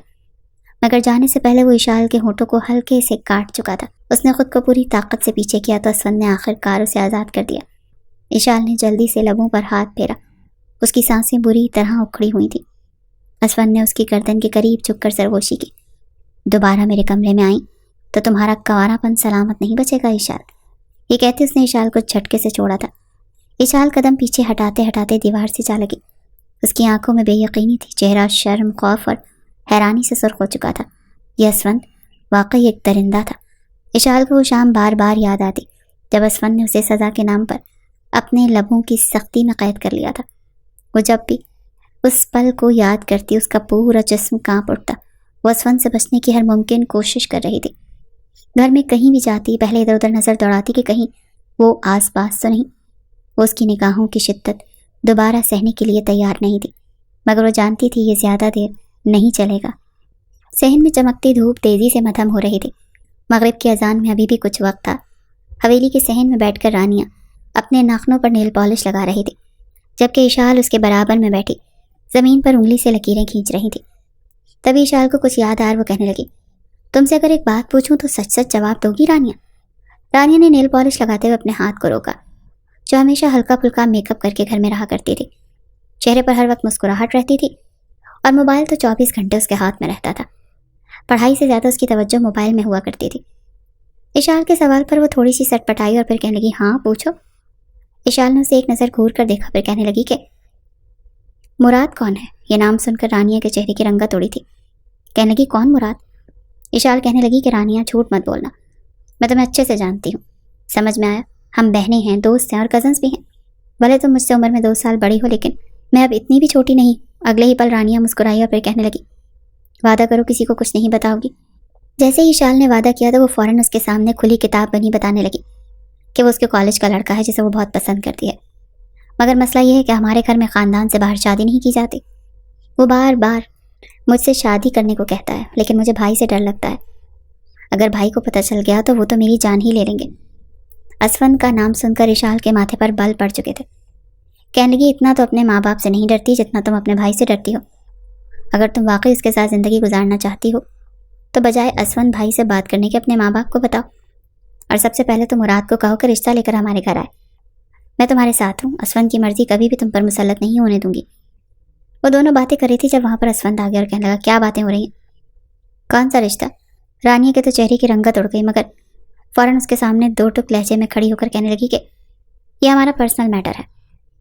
S1: مگر جانے سے پہلے وہ اشال کے ہونٹوں کو ہلکے سے کاٹ چکا تھا۔ اس نے خود کو پوری طاقت سے پیچھے کیا تو اسفند نے آخر کار اسے آزاد کر دیا۔ اشال نے جلدی سے لبوں پر ہاتھ پھیرا، اس کی سانسیں بری طرح اکھڑی ہوئی تھیں۔ اسفند نے اس کی گردن کے قریب جھک کر سرگوشی کی۔ دوبارہ میرے کمرے میں آئیں تو تمہارا کنوارا پن سلامت نہیں بچے گا اشال۔ یہ کہتے اس نے اشال کو جھٹکے سے چھوڑا تھا۔ اشال قدم پیچھے ہٹاتے ہٹاتے دیوار سے جا لگی، اس کی آنکھوں میں بے یقینی تھی، چہرہ شرم، خوف اور حیرانی سے سرخ ہو چکا تھا۔ یہ اسفند واقعی ایک درندہ تھا۔ اشال کو وہ شام بار بار یاد آتی جب اسفند نے اسے سزا کے نام پر اپنے لبوں کی سختی میں قید کر لیا تھا۔ وہ جب بھی اس پل کو یاد کرتی اس کا پورا جسم کانپ اٹھتا۔ وہ اسفند سے بچنے کی ہر ممکن کوشش کر رہی تھی، گھر میں کہیں بھی جاتی پہلے ادھر ادھر نظر دوڑاتی کہ کہیں وہ آس پاس تو نہیں۔ وہ اس کی نگاہوں کی شدت دوبارہ سہنے کے لیے تیار نہیں تھی، مگر وہ جانتی تھی یہ زیادہ دیر نہیں چلے گا۔ صحن میں چمکتی دھوپ تیزی سے مدھم ہو رہی تھی، مغرب کی اذان میں ابھی بھی کچھ وقت تھا۔ حویلی کے صحن میں بیٹھ کر رانیہ اپنے ناخنوں پر نیل پالش لگا رہی تھی، جبکہ اشال اس کے برابر میں بیٹھی زمین پر انگلی سے لکیریں کھینچ رہی تھی۔ تبھی اشال کو کچھ یاد آیا، وہ کہنے لگی، تم سے اگر ایک بات پوچھوں تو سچ سچ جواب دو گی رانیہ؟ رانیہ نے نیل پالش لگاتے ہوئے اپنے ہاتھ کو روکا، جو ہمیشہ ہلکا پھلکا میک اپ کر کے گھر میں رہا کرتی تھی۔ چہرے پر ہر وقت مسکراہٹ رہتی تھی اور موبائل تو 24 گھنٹے اس کے ہاتھ میں رہتا تھا۔ پڑھائی سے زیادہ اس کی توجہ موبائل میں ہوا کرتی تھی۔ اشال کے سوال پر وہ تھوڑی سی سٹ پٹائی اور پھر کہنے لگی، ہاں پوچھو۔ اشال نے اسے ایک نظر گھور کر دیکھا، پھر کہنے لگی کہ مراد کون ہے؟ یہ نام سن کر رانیہ کے چہرے کی رنگت اڑی تھی۔ کہنے لگی، کون مراد؟ اشال کہنے لگی کہ رانیہ جھوٹ مت بولنا، میں تمہیں اچھے سے جانتی ہوں، سمجھ میں آیا، ہم بہنیں ہیں، دوست ہیں اور کزنس بھی ہیں۔ بھلے تم مجھ سے عمر میں 2 سال بڑی ہو، لیکن میں اب اتنی بھی چھوٹی نہیں۔ اگلے ہی پل رانیہ مسکرائی اور پھر کہنے لگی، وعدہ کرو کسی کو کچھ نہیں بتاؤ گی؟ جیسے ہی اشال نے وعدہ کیا تو وہ فوراً اس کے سامنے کھلی کتاب بنی بتانے لگی کہ وہ اس کے کالج کا لڑکا ہے جسے وہ بہت پسند کرتی ہے، مگر مسئلہ یہ ہے کہ ہمارے گھر میں خاندان سے باہر شادی نہیں کی جاتی۔ وہ بار بار مجھ سے شادی کرنے کو کہتا ہے، لیکن مجھے بھائی سے ڈر لگتا ہے، اگر بھائی کو پتہ چل گیا تو وہ تو میری جان ہی لے لیں گے۔ اسفند کا نام سن کر اشال کے ماتھے پر بل پڑ چکے تھے۔ کہنے لگی، اتنا تو اپنے ماں باپ سے نہیں ڈرتی جتنا تم اپنے بھائی سے ڈرتی ہو۔ اگر تم واقعی اس کے ساتھ زندگی گزارنا چاہتی ہو تو بجائے اسفند بھائی سے بات کرنے کے اپنے ماں باپ کو بتاؤ، اور سب سے پہلے تو مراد کو کہو کہ رشتہ لے کر ہمارے گھر آئے۔ میں تمہارے ساتھ ہوں، اسفند کی مرضی کبھی بھی تم پر مسلط نہیں ہونے دوں گی۔ وہ دونوں باتیں کر رہی تھی جب وہاں پر اسفند آ گیا اور کہنے لگا، کیا باتیں ہو رہی ہیں؟ کون سا رشتہ؟ رانیہ کے تو چہرے کی رنگت اڑ گئی، مگر فوراً اس کے سامنے 2 ٹک لہجے میں کھڑی ہو کر کہنے لگی کہ یہ ہمارا پرسنل میٹر ہے۔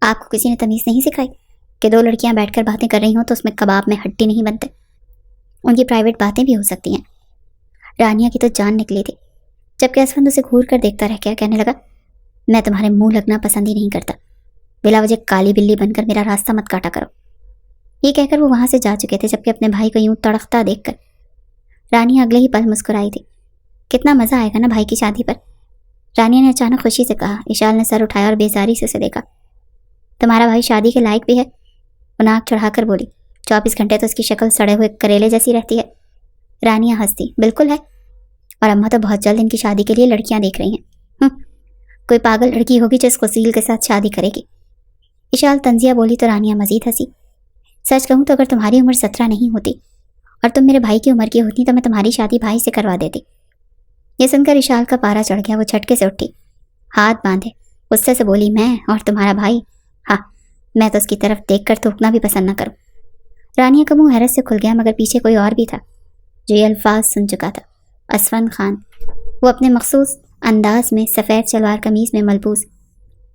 S1: آپ کو کسی نے تمیز نہیں سکھائی کہ 2 لڑکیاں بیٹھ کر باتیں کر رہی ہوں تو اس میں کباب میں ہڈی نہیں بنتے، ان کی پرائیویٹ باتیں بھی ہو سکتی ہیں۔ رانیہ کی تو جان نکلی تھی، جبکہ اسفند اسے گھور کر دیکھتا رہ گیا۔ کہنے لگا، میں تمہارے منہ لگنا پسند ہی نہیں کرتا، بلا وجہ کالی بلی بن کر میرا راستہ مت کاٹا کرو۔ یہ کہہ کر وہ وہاں سے جا چکے تھے، جبکہ اپنے بھائی کو یوں تڑکتا دیکھ کر رانیہ اگلے ہی پل مسکرائی تھی۔ کتنا مزہ آئے گا نا بھائی کی شادی پر، رانیہ نے اچانک خوشی سے کہا۔ اشال نے سر اٹھایا اور بیزاری سے اسے دیکھا۔ تمہارا بھائی شادی کے لائق بھی ہے؟ وہ ناک چڑھا کر بولی۔ 24 گھنٹے تو اس کی شکل سڑے ہوئے کریلے جیسی رہتی ہے۔ رانیہ ہنستی، بالکل ہے، اور اماں تو بہت جلد ان کی شادی کے لیے لڑکیاں دیکھ رہی ہیں۔ کوئی پاگل لڑکی ہوگی جو اس قصیل کے ساتھ شادی کرے گی۔ اشال طنزیہ بولی تو رانیہ مزید ہنسی۔ سچ کہوں تو اگر تمہاری عمر 17 نہیں ہوتی اور تم میرے بھائی کی عمر کی ہوتی تو میں تمہاری شادی بھائی سے کروا دیتی۔ یہ سن کر اشال کا پارا چڑھ گیا، وہ جھٹکے سے اٹھی، ہاتھ باندھے، غصے سے بولی، میں اور تمہارا بھائی؟ ہاں، میں تو اس کی طرف دیکھ کر تھوکنا بھی پسند نہ کروں۔ رانیہ کا منہ حیرت سے کھل گیا، مگر پیچھے کوئی اور بھی تھا جو یہ الفاظ سن چکا تھا، اسفند خان۔ وہ اپنے مخصوص انداز میں سفید شلوار قمیض میں ملبوس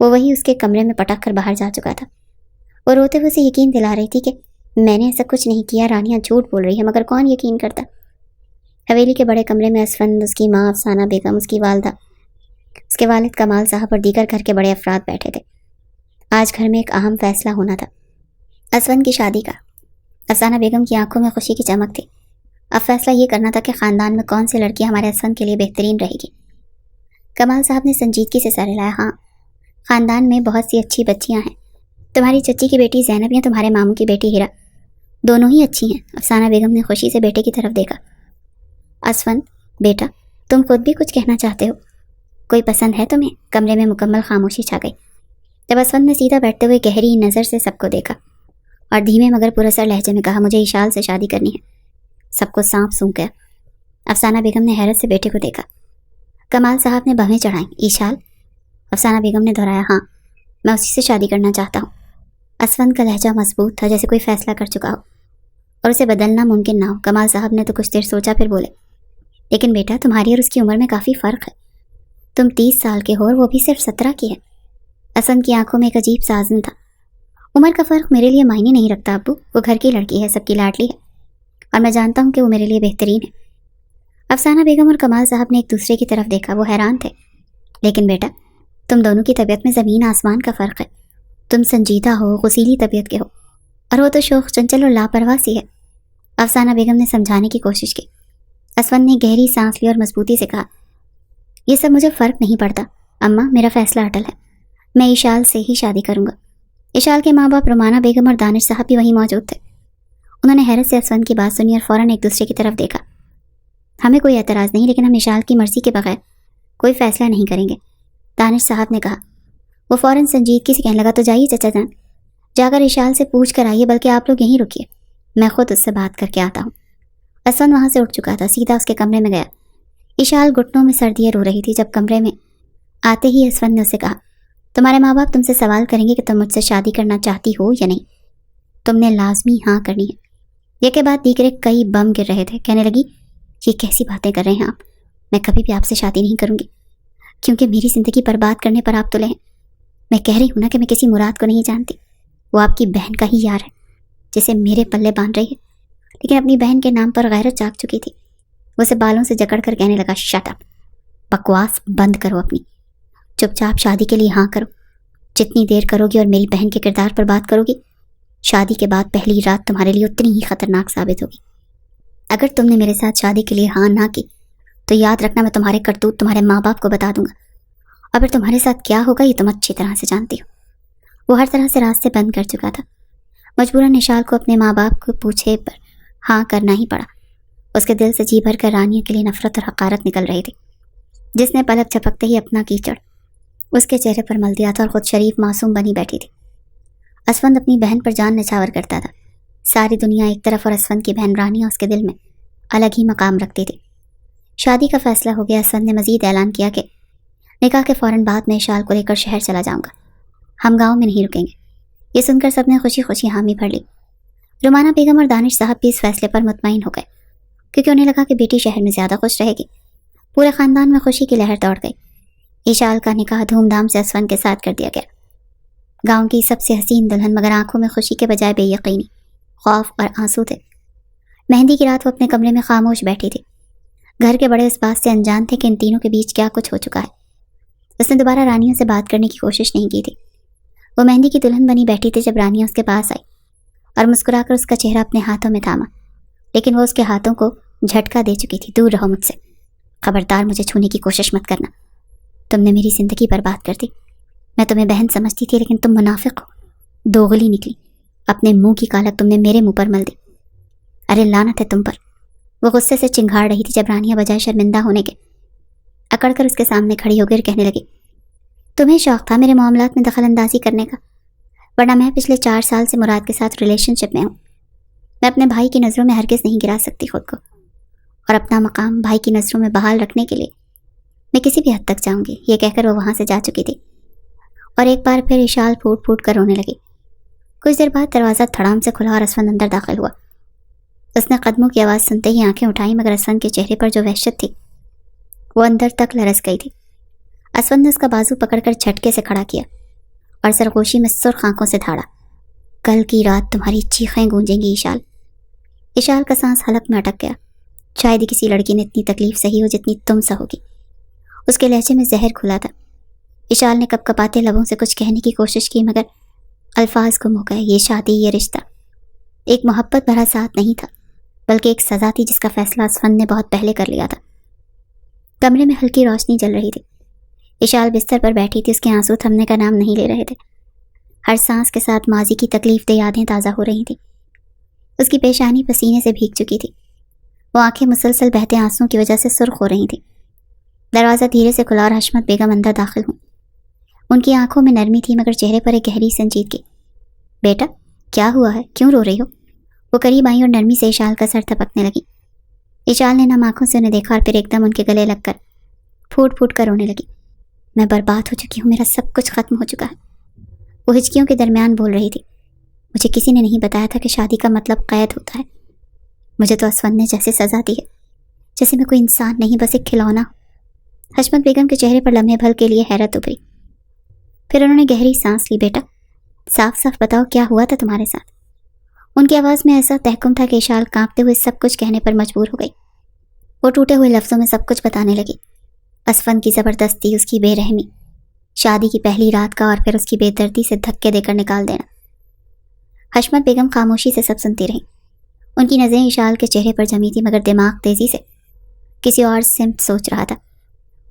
S1: وہ وہی اس کے کمرے میں پٹک کر باہر جا چکا تھا۔ وہ روتے ہوئے اسے یقین دلا رہی تھی کہ میں نے ایسا کچھ نہیں کیا، رانیہ جھوٹ بول رہی ہے، مگر کون یقین کرتا۔ حویلی کے بڑے کمرے میں اسفند، اس کی ماں افسانہ بیگم، اس کی والدہ، اس کے والد کمال صاحب اور دیگر گھر کے بڑے افراد بیٹھے تھے۔ آج گھر میں ایک اہم فیصلہ ہونا تھا، اسفند کی شادی کا۔ افسانہ بیگم کی آنکھوں میں خوشی کی چمک تھی۔ اب فیصلہ یہ کرنا تھا کہ خاندان میں کون سی لڑکی ہمارے اسفند کے لیے بہترین رہے گی۔ کمال صاحب نے سنجیدگی سے سر ہلایا۔ ہاں، خاندان میں بہت سی اچھی بچیاں ہیں، تمہاری چچی کی بیٹی زینب یا تمہارے ماموں کی بیٹی ہیرا، دونوں ہی اچھی ہیں۔ افسانہ بیگم نے خوشی سے بیٹے کی طرف دیکھا۔ اسفند بیٹا، تم خود بھی کچھ کہنا چاہتے ہو؟ کوئی پسند ہے تمہیں؟ کمرے میں مکمل خاموشی چھا گئی۔ جب اسفند نے سیدھا بیٹھتے ہوئے گہری نظر سے سب کو دیکھا اور دھیمے مگر پراسر لہجے میں کہا، مجھے اشال سے شادی کرنی ہے، سب کو سانپ سونکھ گیا۔ افسانہ بیگم نے حیرت سے بیٹے کو دیکھا۔ کمال صاحب نے بھویں چڑھائیں۔ ایشال؟ افسانہ بیگم نے دہرایا، ہاں، میں اسی سے شادی کرنا چاہتا ہوں۔ اسفند کا لہجہ مضبوط تھا، جیسے کوئی فیصلہ کر چکا ہو اور اسے بدلنا ممکن نہ ہو۔ کمال صاحب نے تو کچھ دیر سوچا، پھر بولے، لیکن بیٹا تمہاری اور اس کی عمر میں کافی فرق ہے، تم 30 سال کے ہو اور وہ بھی صرف 17 کی ہے۔ اسفند کی آنکھوں میں ایک عجیب سا عزم تھا۔ عمر کا فرق میرے لیے معنی نہیں رکھتا ابو، وہ گھر کی لڑکی ہے، سب کی لاڈلی ہے، اور میں جانتا ہوں کہ وہ میرے لیے بہترین ہے۔ افسانہ بیگم اور کمال صاحب نے ایک دوسرے کی طرف دیکھا، وہ حیران تھے۔ لیکن بیٹا تم دونوں کی طبیعت میں زمین آسمان کا فرق ہے، تم سنجیدہ ہو، غسیلی طبیعت کے ہو، اور وہ تو شوخ، چنچل اور لاپرواہ سی ہے۔ افسانہ بیگم نے سمجھانے کی کوشش کی۔ اسفند نے گہری سانس لی اور مضبوطی سے کہا، یہ سب مجھے فرق نہیں پڑتا اماں، میرا فیصلہ اٹل ہے، میں ایشال سے ہی شادی کروں گا۔ ایشال کے ماں باپ رومانہ بیگم اور دانش صاحب بھی وہیں موجود تھے۔ انہوں نے حیرت سے اسفند کی بات سنی اور فوراً ایک دوسرے کی طرف دیکھا۔ ہمیں کوئی اعتراض نہیں، لیکن ہم ایشال کی مرضی کے بغیر کوئی فیصلہ نہیں کریں گے، دانش صاحب نے کہا۔ وہ فوراً سنجیدگی سے کہنے لگا، تو جائیے چچا جان، جا کر ایشال سے پوچھ کر آئیے، بلکہ آپ لوگ یہیں رکیے، میں خود اس سے بات کر کے آتا ہوں۔ اسفند وہاں سے اٹھ چکا تھا، سیدھا اس کے کمرے میں گیا۔ ایشال گھٹنوں میں سر دیے رو رہی تھی۔ جب کمرے میں آتے ہی اسفند نے اسے کہا، تمہارے ماں باپ تم سے سوال کریں گے کہ تم مجھ سے شادی کرنا چاہتی ہو یا نہیں، تم نے لازمی ہاں کرنی ہے۔ یہ کے بعد دیگرے کئی بم گر رہے تھے۔ کہنے لگی، یہ کیسی باتیں کر رہے ہیں آپ، میں کبھی بھی آپ سے شادی نہیں کروں گی، کیونکہ میری زندگی برباد کرنے پر آپ تلے ہیں۔ میں کہہ رہی ہوں نا کہ میں کسی مراد کو نہیں جانتی، وہ آپ کی بہن کا ہی یار ہے جسے میرے پلے باندھ رہی ہے۔ لیکن اپنی بہن کے نام پر غیرت جاگ چکی تھی۔ وہ اسے بالوں سے جکڑ کر کہنے لگا، شٹ اپ، بکواس بند کرو اپنی، چپ چاپ شادی کے لیے ہاں کرو۔ جتنی دیر کرو گی اور میری بہن کے کردار پر بات کرو گی، شادی کے بعد پہلی رات تمہارے لیے اتنی ہی خطرناک ثابت ہوگی۔ اگر تم نے میرے ساتھ شادی کے لیے ہاں نہ کی تو یاد رکھنا، میں تمہارے کرتوت تمہارے ماں باپ کو بتا دوں گا، اور پھر تمہارے ساتھ کیا ہوگا یہ تم اچھی طرح سے جانتی ہو۔ وہ ہر طرح سے راستے بند کر چکا تھا۔ مجبوراً ایشال کو اپنے ماں باپ کو پوچھے پر ہاں کرنا ہی پڑا۔ اس کے دل سے جی بھر کر رانیہ کے لیے نفرت اور حقارت نکل رہی تھی، جس نے پلک جھپکتے ہی اپنا کیچڑ اس کے چہرے پر مل دیا تھا اور خود شریف معصوم بنی بیٹھی تھی۔ اسفند اپنی بہن پر جان نچھاور کرتا تھا، ساری دنیا ایک طرف اور اسفند کی بہن رانیہ اس کے دل میں الگ ہی مقام رکھتی تھی۔ شادی کا فیصلہ ہو گیا۔ اسفند نے مزید اعلان کیا کہ نکاح کے فوراً بعد میں ایشال کو لے کر شہر چلا جاؤں گا، ہم گاؤں میں نہیں رکیں گے۔ یہ سن کر سب نے خوشی خوشی حامی بھر لی۔ رومانہ بیگم اور دانش صاحب بھی اس فیصلے پر مطمئن ہو گئے، کیونکہ انہیں لگا کہ بیٹی شہر میں زیادہ خوش رہے گی۔ پورے خاندان میں خوشی کی لہر دوڑ گئی۔ ایشال کا نکاح دھوم دھام سے اسفند کے ساتھ کر دیا گیا۔ گاؤں کی سب سے حسین دلہن، مگر آنکھوں میں خوشی کے بجائے بے یقینی، خوف اور آنسو تھے۔ مہندی کی رات وہ اپنے کمرے میں خاموش بیٹھی تھی۔ گھر کے بڑے اس بات سے انجان تھے کہ ان تینوں کے بیچ کیا کچھ ہو چکا ہے۔ اس نے دوبارہ رانیہ سے بات کرنے کی کوشش نہیں کی تھی۔ وہ مہندی کی دلہن بنی بیٹھی تھی جب رانیہ اس کے پاس آئی اور مسکرا کر اس کا چہرہ اپنے ہاتھوں میں تھاما، لیکن وہ اس کے ہاتھوں کو جھٹکا دے چکی تھی۔ دور رہو مجھ سے، خبردار مجھے چھونے کی کوشش مت کرنا، تم نے میری زندگی برباد کر دی۔ میں تمہیں بہن سمجھتی تھی، لیکن تم منافق ہو، دوغلی نکلی، اپنے منہ کی کالک تم نے میرے منہ پر مل دی۔ ارے لعنت ہے تم پر۔ وہ غصے سے چنگھاڑ رہی تھی جب رانیہ بجائے شرمندہ ہونے کے اکڑ کر اس کے سامنے کھڑی ہو کر کہنے لگی، تمہیں شوق تھا میرے معاملات میں دخل اندازی کرنے کا، ورنہ میں پچھلے 4 سال سے مراد کے ساتھ ریلیشن شپ میں ہوں۔ میں اپنے بھائی کی نظروں میں ہرگز نہیں گرا سکتی خود کو، اور اپنا مقام بھائی کی نظروں میں بحال رکھنے کے لیے میں کسی بھی حد تک جاؤں گی۔ یہ کہہ کر وہ وہاں سے جا چکی تھی اور ایک بار پھر ایشال پھوٹ پھوٹ کر رونے لگی۔ کچھ دیر بعد دروازہ دھڑام سے کھلا اور اسفند اندر داخل ہوا۔ اس نے قدموں کی آواز سنتے ہی آنکھیں اٹھائیں، مگر اسفند کے چہرے پر جو وحشت تھی وہ اندر تک لرز گئی تھی۔ اسفند نے اس کا بازو پکڑ کر جھٹکے سے کھڑا کیا۔ اور سرگوشی میں سرخ آنکھوں سے دھاڑا، کل کی رات تمہاری چیخیں گونجیں گی اشال۔ اشال کا سانس حلق میں اٹک گیا۔ شاید ہی کسی لڑکی نے اتنی تکلیف سہی ہو جتنی تم سہوگی۔ اس کے لہجے میں زہر کھلا تھا۔ اشال نے کپ کپاتے لبوں سے کچھ کہنے کی کوشش کی مگر الفاظ گم ہو گئے۔ یہ شادی، یہ رشتہ ایک محبت بھرا ساتھ نہیں تھا بلکہ ایک سزا تھی جس کا فیصلہ اسفند نے بہت پہلے کر لیا تھا۔ کمرے میں ہلکی روشنی جل رہی تھی۔ اشال بستر پر بیٹھی تھی، اس کے آنسو تھمنے کا نام نہیں لے رہے تھے۔ ہر سانس کے ساتھ ماضی کی تکلیف دہ یادیں تازہ ہو رہی تھیں۔ اس کی پیشانی پسینے سے بھیگ چکی تھی۔ وہ آنکھیں مسلسل بہتے آنسوں کی وجہ سے سرخ ہو رہی تھیں۔ دروازہ دھیرے سے کھلا اور حشمت بیگم اندر داخل ہوں۔ ان کی آنکھوں میں نرمی تھی مگر چہرے پر ایک گہری سنجیدگی۔ بیٹا کیا ہوا ہے، کیوں رو رہی ہو؟ وہ قریب آئی اور نرمی سے اشال کا سر تھپکنے لگی۔ اشال نے نم آنکھوں سے انہیں دیکھا اور پھر ایک دم ان کے گلے لگ کر پھوٹ پھوٹ کر رونے لگی۔ میں برباد ہو چکی ہوں، میرا سب کچھ ختم ہو چکا ہے۔ وہ ہچکیوں کے درمیان بول رہی تھی۔ مجھے کسی نے نہیں بتایا تھا کہ شادی کا مطلب قید ہوتا ہے۔ مجھے تو اسفند نے جیسے سزا دی ہے، جیسے میں کوئی انسان نہیں بس ایک کھلونا۔ حشمت بیگم کے چہرے پر لمحے بھر کے لیے حیرت ابھری، پھر انہوں نے گہری سانس لی۔ بیٹا صاف صاف بتاؤ کیا ہوا تھا تمہارے ساتھ؟ ان کی آواز میں ایسا تحکم تھا کہ اشال کانپتے ہوئے سب کچھ کہنے پر مجبور ہو گئی۔ وہ ٹوٹے ہوئے لفظوں میں سب کچھ بتانے لگی۔ اسفند کی زبردستی، اس کی بے رحمی، شادی کی پہلی رات کا اور پھر اس کی بے دردی سے دھکے دے کر نکال دینا۔ حشمت بیگم خاموشی سے سب سنتی رہیں۔ ان کی نظریں اشال کے چہرے پر جمی تھی مگر دماغ تیزی سے کسی اور سمت سوچ رہا تھا۔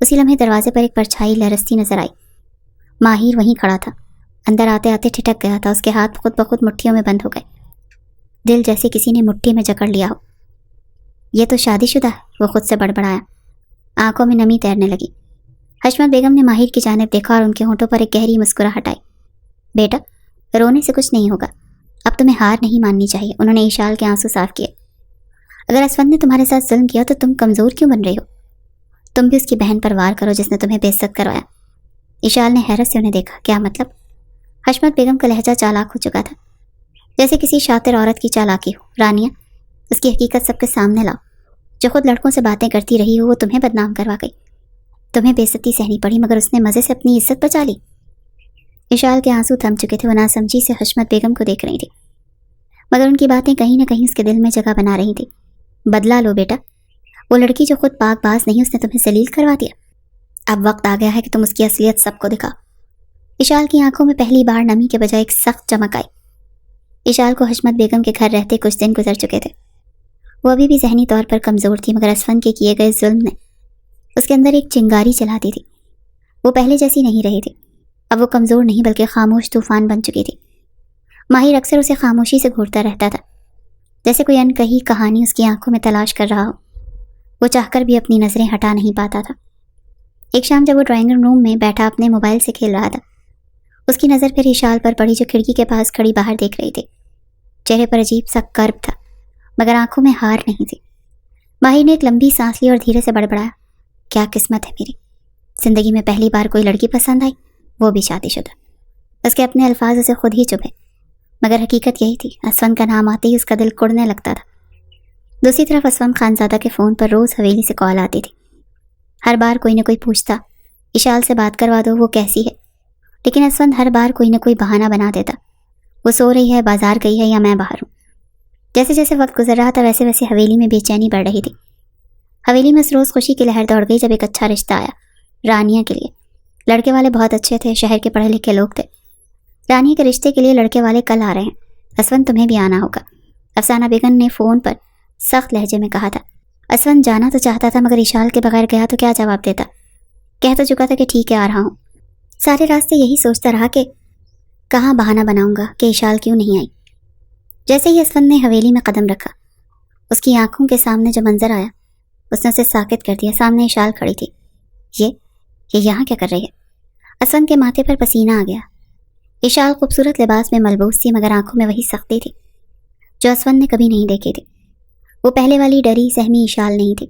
S1: اسی لمحے دروازے پر ایک پرچھائی لرزتی نظر آئی۔ ماہر وہیں کھڑا تھا، اندر آتے آتے ٹھٹک گیا تھا۔ اس کے ہاتھ خود بخود مٹھیوں میں بند ہو گئے، دل جیسے کسی نے مٹھی میں جکڑ لیا ہو۔ یہ تو شادی شدہ ہے، وہ خود سے بڑبڑایا۔ آنکھوں میں نمی تیرنے لگی۔ حشمت بیگم نے ماہر کی جانب دیکھا اور ان کے ہونٹوں پر ایک گہری مسکراہٹ آئی۔ بیٹا رونے سے کچھ نہیں ہوگا، اب تمہیں ہار نہیں ماننی چاہیے۔ انہوں نے اشال کے آنسو صاف کیے۔ اگر اسفند نے تمہارے ساتھ ظلم کیا تو تم کمزور کیوں بن رہی ہو؟ تم بھی اس کی بہن پر وار کرو جس نے تمہیں بے عزت کروایا۔ اشال نے حیرت سے انہیں دیکھا۔ کیا مطلب؟ حشمت بیگم کا لہجہ چالاک ہو چکا تھا، جیسے کسی شاطر عورت کی چالاکی ہو۔ رانیہ اس کی حقیقت سب کے سامنے لاؤ۔ جو خود لڑکوں سے باتیں کرتی رہی ہو وہ تمہیں بدنام کروا گئی، تمہیں بے عزتی سہنی پڑی مگر اس نے مزے سے اپنی عزت بچا لی۔ اشال کے آنسو تھم چکے تھے، وہ ناسمجھی سے حشمت بیگم کو دیکھ رہی تھی مگر ان کی باتیں کہیں نہ کہیں اس کے دل میں جگہ بنا رہی تھی۔ بدلا لو بیٹا، وہ لڑکی جو خود پاک باز نہیں اس نے تمہیں ذلیل کروا دیا۔ اب وقت آ گیا ہے کہ تم اس کی اصلیت سب کو دکھاؤ۔ اشال کی آنکھوں میں پہلی بار نمی کے بجائے ایک سخت چمک آئی۔ اشال کو حشمت بیگم کے گھر رہتے کچھ دن گزر چکے تھے۔ وہ ابھی بھی ذہنی طور پر کمزور تھی مگر اسفند کے کیے گئے ظلم نے اس کے اندر ایک چنگاری چلا دی تھی۔ وہ پہلے جیسی نہیں رہی تھی، اب وہ کمزور نہیں بلکہ خاموش طوفان بن چکی تھی۔ ماہر اکثر اسے خاموشی سے گھورتا رہتا تھا، جیسے کوئی انکہی کہانی اس کی آنکھوں میں تلاش کر رہا ہو۔ وہ چاہ کر بھی اپنی نظریں ہٹا نہیں پاتا تھا۔ ایک شام جب وہ ڈرائنگ روم میں بیٹھا اپنے موبائل سے کھیل رہا تھا، اس کی نظر پھر اشال پر پڑی جو کھڑکی کے پاس کھڑی باہر دیکھ رہی تھی۔ چہرے پر عجیب سا کرب تھا مگر آنکھوں میں ہار نہیں تھی۔ ماہر نے ایک لمبی سانس لی اور دھیرے سے بڑبڑایا۔ کیا قسمت ہے میری، زندگی میں پہلی بار کوئی لڑکی پسند آئی، وہ بھی شادی شدہ۔ اس کے اپنے الفاظ اسے خود ہی چبھے مگر حقیقت یہی تھی۔ اسفند کا نام آتے ہی اس کا دل کڑنے لگتا تھا۔ دوسری طرف اسفند خانزادہ کے فون پر روز حویلی سے کال آتی تھی۔ ہر بار کوئی نہ کوئی پوچھتا اشال سے بات کروا دو، وہ کیسی ہے، لیکن اسفند ہر بار کوئی نہ کوئی بہانہ بنا دیتا۔ وہ سو رہی ہے، بازار گئی ہے یا میں باہر ہوں۔ جیسے جیسے وقت گزر رہا تھا ویسے ویسے حویلی میں بے چینی بڑھ رہی تھی۔ حویلی میں اس روز خوشی کی لہر دوڑ گئی جب ایک اچھا رشتہ آیا رانیہ کے لیے۔ لڑکے والے بہت اچھے تھے، شہر کے پڑھے لکھے لوگ تھے۔ رانیہ کے رشتے کے لیے لڑکے والے کل آ رہے ہیں، اسفند تمہیں بھی آنا ہوگا، افسانہ بیگم نے فون پر سخت لہجے میں کہا تھا۔ اسفند جانا تو چاہتا تھا مگر اشال کے بغیر گیا تو کیا جواب دیتا۔ کہہ تو چکا تھا کہ ٹھیک ہے آ رہا ہوں۔ سارے راستے یہی سوچتا رہا کہ کہاں بہانہ بناؤں گا کہ اشال کیوں نہیں آئی۔ جیسے ہی اسفند نے حویلی میں قدم رکھا، اس کی آنکھوں کے سامنے جو منظر آیا اس نے اسے ساکت کر دیا۔ سامنے اشال کھڑی تھی۔ یہ یہاں کیا کر رہی ہے؟ اسفند کے ماتھے پر پسینہ آ گیا۔ اشال خوبصورت لباس میں ملبوس تھی مگر آنکھوں میں وہی سختی تھی جو اسفند نے کبھی نہیں دیکھی تھی۔ وہ پہلے والی ڈری سہمی اشال نہیں تھی۔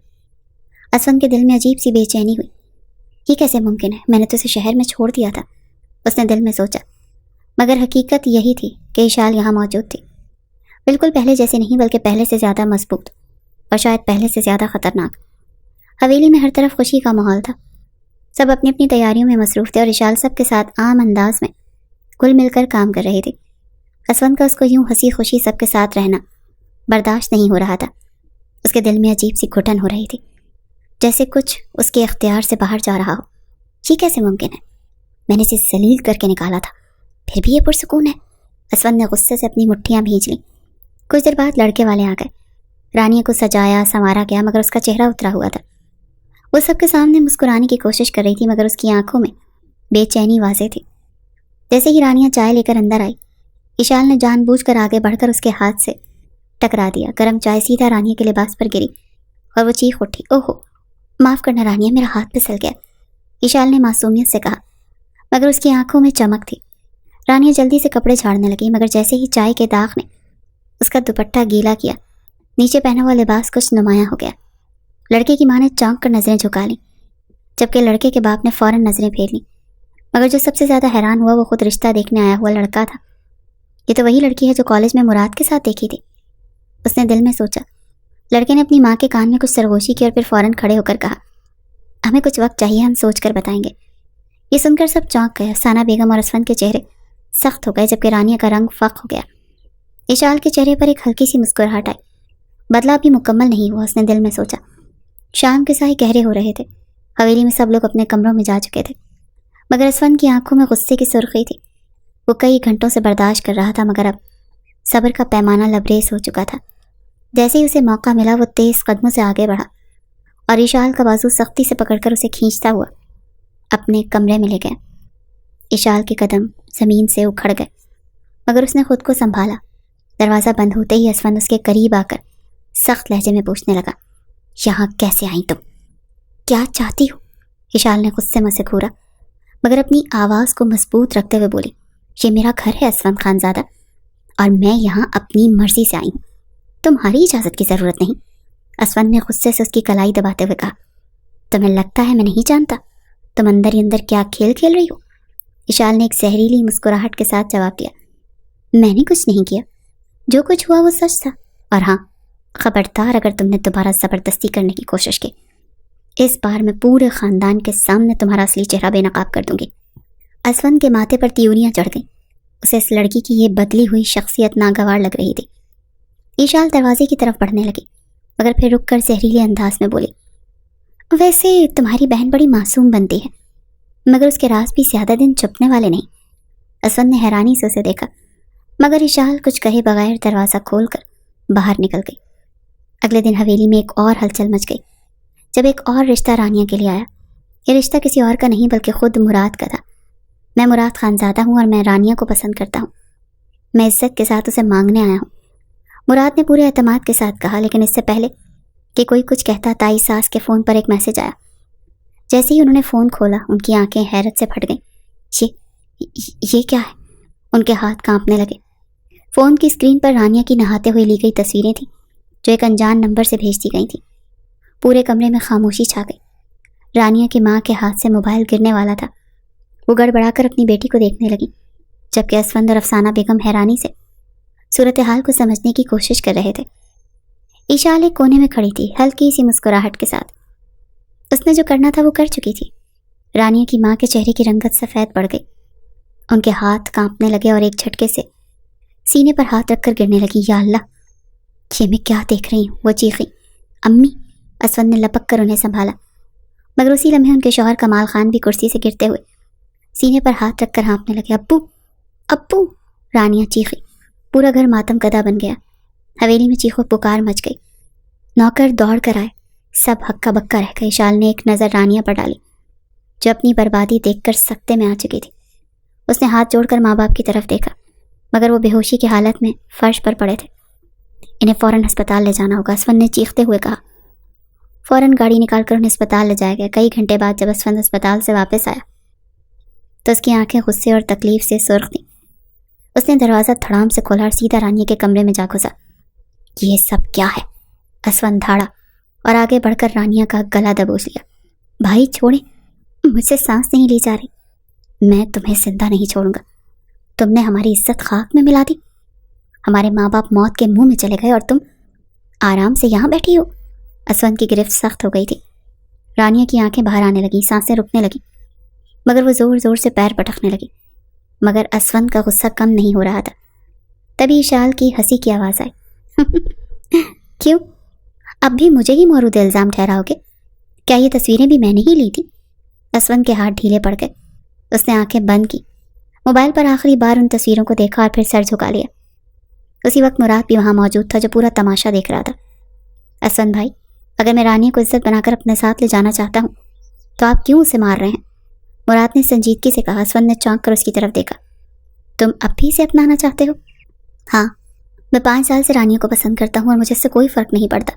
S1: اسفند کے دل میں عجیب سی بے چینی ہوئی۔ یہ کیسے ممکن ہے؟ میں نے تو اسے شہر میں چھوڑ دیا تھا، اس نے دل میں سوچا، مگر حقیقت یہی تھی کہ اشال یہاں موجود تھی، بالکل پہلے جیسے نہیں بلکہ پہلے سے زیادہ مضبوط اور شاید پہلے سے زیادہ خطرناک۔ حویلی میں ہر طرف خوشی کا ماحول تھا، سب اپنی اپنی تیاریوں میں مصروف تھے اور اشال سب کے ساتھ عام انداز میں کل مل کر کام کر رہی تھی۔ اسفند کا اس کو یوں ہنسی خوشی سب کے ساتھ رہنا برداشت نہیں ہو رہا تھا۔ اس کے دل میں عجیب سی گھٹن ہو رہی تھی، جیسے کچھ اس کے اختیار سے باہر جا رہا ہو۔ یہ کیسے ممکن ہے؟ میں نے اسے ذلیل کر کے نکالا تھا، پھر بھی یہ پرسکون ہے۔ اسفند نے غصے سے اپنی مٹھیاں بھینچ لیں۔ کچھ دیر بعد لڑکے والے آ گئے۔ رانیہ کو سجایا سنوارا گیا، مگر اس کا چہرہ اترا ہوا تھا۔ وہ سب کے سامنے مسکرانے کی کوشش کر رہی تھی، مگر اس کی آنکھوں میں بے چینی واضح تھی۔ جیسے ہی رانیہ چائے لے کر اندر آئی، ایشال نے جان بوجھ کر آگے بڑھ کر اس کے ہاتھ سے ٹکرا دیا۔ گرم چائے سیدھا رانیہ کے لباس پر گری اور وہ چیخ اٹھی، اوہو معاف کرنا رانیہ، میرا ہاتھ پھسل گیا، ایشال نے معصومیت سے کہا، مگر اس کی آنکھوں میں چمک تھی۔ رانیہ جلدی سے کپڑے جھاڑنے لگی، مگر جیسے ہی چائے کے داغ نے اس کا دوپٹہ گیلا کیا، نیچے پہنا ہوا لباس کچھ نمایاں ہو گیا۔ لڑکے کی ماں نے چونک کر نظریں جھکا لیں، جبکہ لڑکے کے باپ نے فوراً نظریں پھیر لیں، مگر جو سب سے زیادہ حیران ہوا وہ خود رشتہ دیکھنے آیا ہوا لڑکا تھا۔ یہ تو وہی لڑکی ہے جو کالج میں مراد کے ساتھ دیکھی تھی، اس نے دل میں سوچا۔ لڑکے نے اپنی ماں کے کان میں کچھ سرگوشی کی اور پھر فوراً کھڑے ہو کر کہا، ہمیں کچھ وقت چاہیے، ہم سوچ کر بتائیں گے۔ یہ سن کر سب چونک گئے۔ افسانہ بیگم اور اسفند کے چہرے سخت ہو گئے، جبکہ رانیہ کا رنگ فق ہو گیا۔ ایشال کے چہرے پر ایک ہلکی سی مسکراہٹ آئی۔ بدلہ بھی مکمل نہیں ہوا، اس نے دل میں سوچا۔ شام کے سائے گہرے ہو رہے تھے، حویلی میں سب لوگ اپنے کمروں میں جا چکے تھے، مگر اسفند کی آنکھوں میں غصے کی سرخی تھی۔ وہ کئی گھنٹوں سے برداشت کر رہا تھا، مگر اب صبر کا پیمانہ لبریز ہو چکا تھا۔ جیسے ہی اسے موقع ملا وہ تیز قدموں سے آگے بڑھا اور ایشال کا بازو سختی سے پکڑ کر اسے کھینچتا ہوا اپنے کمرے میں لے گیا۔ ایشال کے قدم زمین سے اکھڑ گئے، مگر اس نے خود کو سنبھالا۔ دروازہ بند ہوتے ہی اسفند اس کے قریب آ کر سخت لہجے میں پوچھنے لگا، یہاں کیسے آئیں تم؟ کیا چاہتی ہو؟ ایشال نے غصے میں سے گھورا، مگر اپنی آواز کو مضبوط رکھتے ہوئے بولی، یہ میرا گھر ہے اسفند خانزادہ، اور میں یہاں اپنی مرضی سے آئی ہوں، تمہاری اجازت کی ضرورت نہیں۔ اسفند نے غصے سے اس کی کلائی دباتے ہوئے کہا، تمہیں لگتا ہے میں نہیں جانتا تم اندر ہی اندر کیا کھیل کھیل رہی ہو؟ ایشال نے ایک زہریلی مسکراہٹ کے ساتھ جواب دیا، میں نے کچھ نہیں کیا، جو کچھ ہوا وہ سچ تھا، اور ہاں خبردار اگر تم نے دوبارہ زبردستی کرنے کی کوشش کی، اس بار میں پورے خاندان کے سامنے تمہارا اصلی چہرہ بے نقاب کر دوں گی۔ اسفند کے ماتھے پر تیوریاں چڑھ گئیں، اسے اس لڑکی کی یہ بدلی ہوئی شخصیت ناگوار لگ رہی تھی۔ ایشال دروازے کی طرف بڑھنے لگی، مگر پھر رک کر زہریلے انداز میں بولی، ویسے تمہاری بہن بڑی معصوم بنتی ہے، مگر اس کے راز بھی زیادہ دن چھپنے والے نہیں۔ اسفند نے حیرانی سے اسے دیکھا، مگر ایشال کچھ کہے بغیر دروازہ کھول کر باہر نکل گئی۔ اگلے دن حویلی میں ایک اور ہلچل مچ گئی، جب ایک اور رشتہ رانیہ کے لیے آیا۔ یہ رشتہ کسی اور کا نہیں بلکہ خود مراد کا تھا۔ میں مراد خانزادہ ہوں اور میں رانیہ کو پسند کرتا ہوں، میں عزت کے ساتھ اسے مانگنے آیا ہوں۔ مراد نے پورے اعتماد کے ساتھ کہا، لیکن اس سے پہلے کہ کوئی کچھ کہتا تائی ساس کے فون پر ایک میسج آیا۔ جیسے ہی انہوں نے فون کھولا ان کی آنکھیں حیرت سے پھٹ گئیں۔ یہ کیا ہے؟ ان کے ہاتھ کانپنے لگے۔ فون کی اسکرین پر رانیہ کی نہاتے ہوئے لی گئی تصویریں تھیں جو ایک انجان نمبر سے بھیج دی گئی تھیں۔ پورے کمرے میں خاموشی چھا گئی۔ رانیہ کی ماں کے ہاتھ سے موبائل گرنے والا تھا۔ وہ گڑبڑا کر اپنی بیٹی کو دیکھنے لگی، جبکہ اسفند اور افسانہ بیگم حیرانی سے صورتحال کو سمجھنے کی کوشش کر رہے تھے۔ ایشال ایک کونے میں کھڑی تھی، ہلکی سی مسکراہٹ کے ساتھ۔ اس نے جو کرنا تھا وہ کر چکی تھی۔ رانیہ کی ماں کے چہرے کی رنگت سفید پڑ گئی، ان کے ہاتھ کانپنے لگے اور ایک جھٹکے سے سینے پر ہاتھ رکھ کر گرنے لگی۔ یا اللہ، یہ میں کیا دیکھ رہی ہوں؟ وہ چیخی، امی! اسفند نے لپک کر انہیں سنبھالا، مگر اسی لمحے ان کے شوہر کمال خان بھی کرسی سے گرتے ہوئے سینے پر ہاتھ رکھ کر ہانپنے لگے۔ ابو! ابو! رانیہ چیخی۔ پورا گھر ماتم کدا بن گیا۔ حویلی میں چیخو پکار مچ گئی۔ نوکر دوڑ کر آئے، سب ہکا بکا رہ گئے۔ ایشال نے ایک نظر رانیہ پر ڈالی جو اپنی بربادی دیکھ کر سکتے میں آ چکی تھی۔ اس نے ہاتھ جوڑ کر ماں باپ کی طرف دیکھا، مگر وہ بے ہوشی کی حالت میں فرش پر پڑے تھے۔ انہیں فوراً ہسپتال لے جانا ہوگا، اسفند نے چیختے ہوئے کہا۔ فوراً گاڑی نکال کر انہیں ہسپتال لے جایا گیا۔ کئی گھنٹے بعد جب اسفند ہسپتال سے واپس آیا تو اس کی آنکھیں غصے اور تکلیف سے سرخ تھیں۔ اس نے دروازہ دھڑام سے کھولا اور سیدھا رانیہ کے کمرے میں جا گھسا۔ یہ سب کیا ہے؟ اسفند دھاڑا اور آگے بڑھ کر رانیہ کا گلا دبوچ لیا۔ بھائی چھوڑیں، مجھ سے سانس نہیں لی جا رہی، میں تمہیں زندہ نہیں چھوڑوں گا۔ تم نے ہماری عزت خاک میں ملا دی، ہمارے ماں باپ موت کے منہ میں چلے گئے اور تم آرام سے یہاں بیٹھی ہو۔ اسفند کی گرفت سخت ہو گئی تھی۔ رانیہ کی آنکھیں باہر آنے لگیں، سانسیں رکنے لگیں، مگر وہ زور زور سے پیر پٹکنے لگی۔ مگر اسفند کا غصہ کم نہیں ہو رہا تھا۔ تبھی اشال کی ہنسی کی آواز آئی۔ کیوں؟ اب بھی مجھے ہی مورد الزام ٹھہراؤ گے؟ کیا یہ تصویریں بھی میں نے ہی لی تھی؟ اسفند کے ہاتھ ڈھیلے پڑ گئے۔ اس نے آنکھیں بند کی، موبائل پر آخری بار ان تصویروں کو دیکھا اور پھر سر جھکا لیا۔ اسی وقت مراد بھی وہاں موجود تھا جو پورا تماشا دیکھ رہا تھا۔ اسفند بھائی، اگر میں رانیہ کو عزت بنا کر اپنے ساتھ لے جانا چاہتا ہوں تو آپ کیوں اسے مار رہے ہیں؟ مراد نے سنجیدگی سے کہا۔ اسفند نے چونک کر اس کی طرف دیکھا۔ تم اب بھی اسے اپنانا چاہتے ہو؟ ہاں، میں 5 سال سے رانیہ کو پسند کرتا ہوں اور مجھے اس سے کوئی فرق نہیں پڑتا۔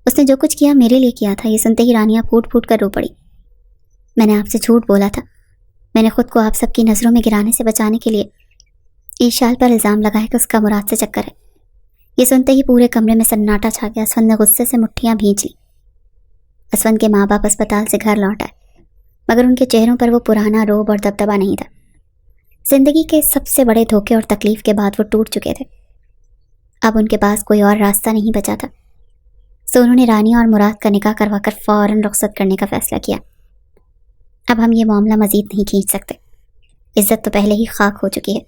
S1: اس نے جو کچھ کیا میرے لیے کیا تھا۔ یہ سنتے ہی رانیہ پھوٹ پھوٹ کر رو پڑی۔ میں نے آپ سے جھوٹ بولا تھا، میں نے خود کو آپ سب کی نظروں میں گرانے سے بچانے کے لیے ایشال پر الزام لگایا کہ اس کا مراد سے چکر ہے۔ یہ سنتے ہی پورے کمرے میں سناٹا چھا گیا۔ اسفند نے غصے سے مٹھیاں بھینچ لی۔ اسفند کے ماں باپ اسپتال سے گھر لوٹ آئے، مگر ان کے چہروں پر وہ پرانا روب اور دبدبا نہیں تھا۔ زندگی کے سب سے بڑے دھوکے اور تکلیف کے بعد وہ ٹوٹ چکے تھے۔ اب ان کے پاس کوئی اور راستہ نہیں بچا تھا، سو انہوں نے رانیہ اور مراد کا نکاح کروا کر فوراً رخصت کرنے کا فیصلہ کیا۔ اب ہم یہ معاملہ مزید نہیں کھینچ سکتے، عزت تو پہلے ہی خاک ہو چکی ہے،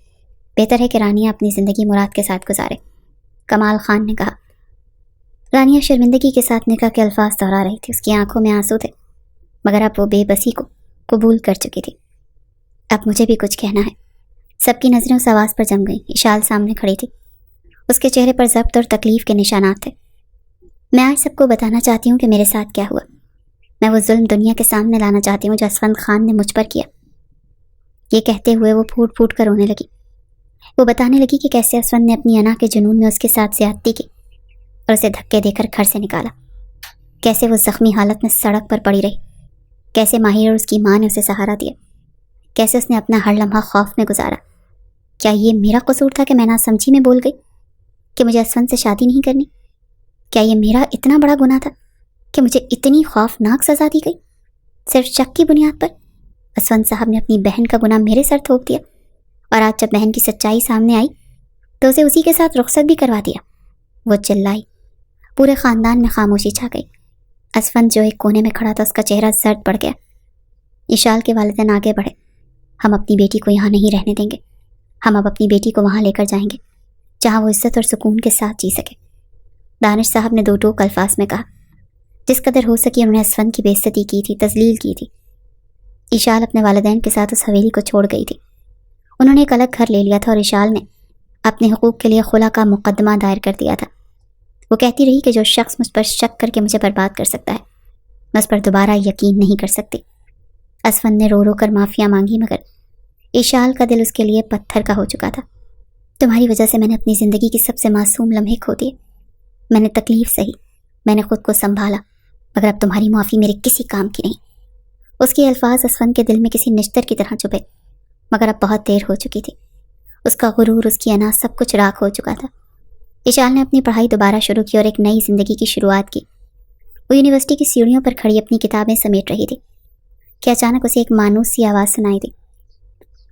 S1: بہتر ہے کہ رانیہ اپنی زندگی مراد کے ساتھ گزارے، کمال خان نے کہا۔ رانیہ شرمندگی کے ساتھ نکاح کے الفاظ دہرا رہی تھی۔ اس کی آنکھوں میں آنسو تھے، مگر اب وہ بے بسی کو قبول کر چکی تھی۔ اب مجھے بھی کچھ کہنا ہے۔ سب کی نظریں اس آواز پر جم گئیں۔ اشال سامنے کھڑی تھی، اس کے چہرے پر ضبط اور تکلیف کے نشانات تھے۔ میں آج سب کو بتانا چاہتی ہوں کہ میرے ساتھ کیا ہوا۔ میں وہ ظلم دنیا کے سامنے لانا چاہتی ہوں جو اسفند خان نے مجھ پر کیا۔ یہ کہتے ہوئے وہ پھوٹ پھوٹ کر رونے لگی۔ وہ بتانے لگی کہ کیسے اسفند نے اپنی انا کے جنون میں اس کے ساتھ زیادتی کی اور اسے دھکے دے کر گھر سے نکالا، کیسے وہ زخمی حالت میں سڑک پر پڑی رہی، کیسے ماہر اور اس کی ماں نے اسے سہارا دیا، کیسے اس نے اپنا ہر لمحہ خوف میں گزارا۔ کیا یہ میرا قصور تھا کہ میں ناسمجھی میں بول گئی کہ مجھے اسفند سے شادی نہیں کرنی؟ کیا یہ میرا اتنا بڑا گناہ تھا کہ مجھے اتنی خوفناک سزا دی گئی صرف شک کی بنیاد پر؟ اسفند صاحب نے اپنی بہن کا گناہ میرے سر تھوپ دیا، اور آج جب بہن کی سچائی سامنے آئی تو اسے اسی کے ساتھ رخصت بھی کروا دیا۔ وہ چلائی، پورے خاندان میں خاموشی چھا گئی۔ اسفند جو ایک کونے میں کھڑا تھا اس کا چہرہ زرد پڑ گیا۔ اشال کے والدین آگے بڑھے۔ ہم اپنی بیٹی کو یہاں نہیں رہنے دیں گے، ہم اب اپنی بیٹی کو وہاں لے کر جائیں گے جہاں وہ عزت اور سکون کے ساتھ جی سکے، دانش صاحب نے دو ٹوک الفاظ میں کہا۔ جس قدر ہو سکی انہوں نے اسفند کی بے عزتی کی تھی، تذلیل کی تھی۔ اشال اپنے والدین کے ساتھ اس حویلی کو چھوڑ گئی تھی۔ انہوں نے ایک الگ گھر لے لیا تھا اور اشال نے اپنے حقوق کے لیے خلا کا مقدمہ دائر کر دیا تھا۔ وہ کہتی رہی کہ جو شخص مجھ پر شک کر کے مجھے برباد کر سکتا ہے میں اس پر دوبارہ یقین نہیں کر سکتی۔ اسفند نے رو رو کر معافیاں مانگی، مگر اشال کا دل اس کے لیے پتھر کا ہو چکا تھا۔ تمہاری وجہ سے میں نے اپنی زندگی کی سب سے معصوم لمحے کھو دیے، میں نے تکلیف سہی، میں نے خود کو سنبھالا، مگر اب تمہاری معافی میرے کسی کام کی نہیں۔ اس کے الفاظ اسفند کے دل میں کسی نشتر کی طرح چبھے، مگر اب بہت دیر ہو چکی تھی۔ اس کا غرور، اس کی انا، سب کچھ راکھ ہو چکا تھا۔ اشال نے اپنی پڑھائی دوبارہ شروع کی اور ایک نئی زندگی کی شروعات کی۔ وہ یونیورسٹی کی سیڑھیوں پر کھڑی اپنی کتابیں سمیٹ رہی تھی کہ اچانک اسے ایک مانوس سی آواز سنائی دی۔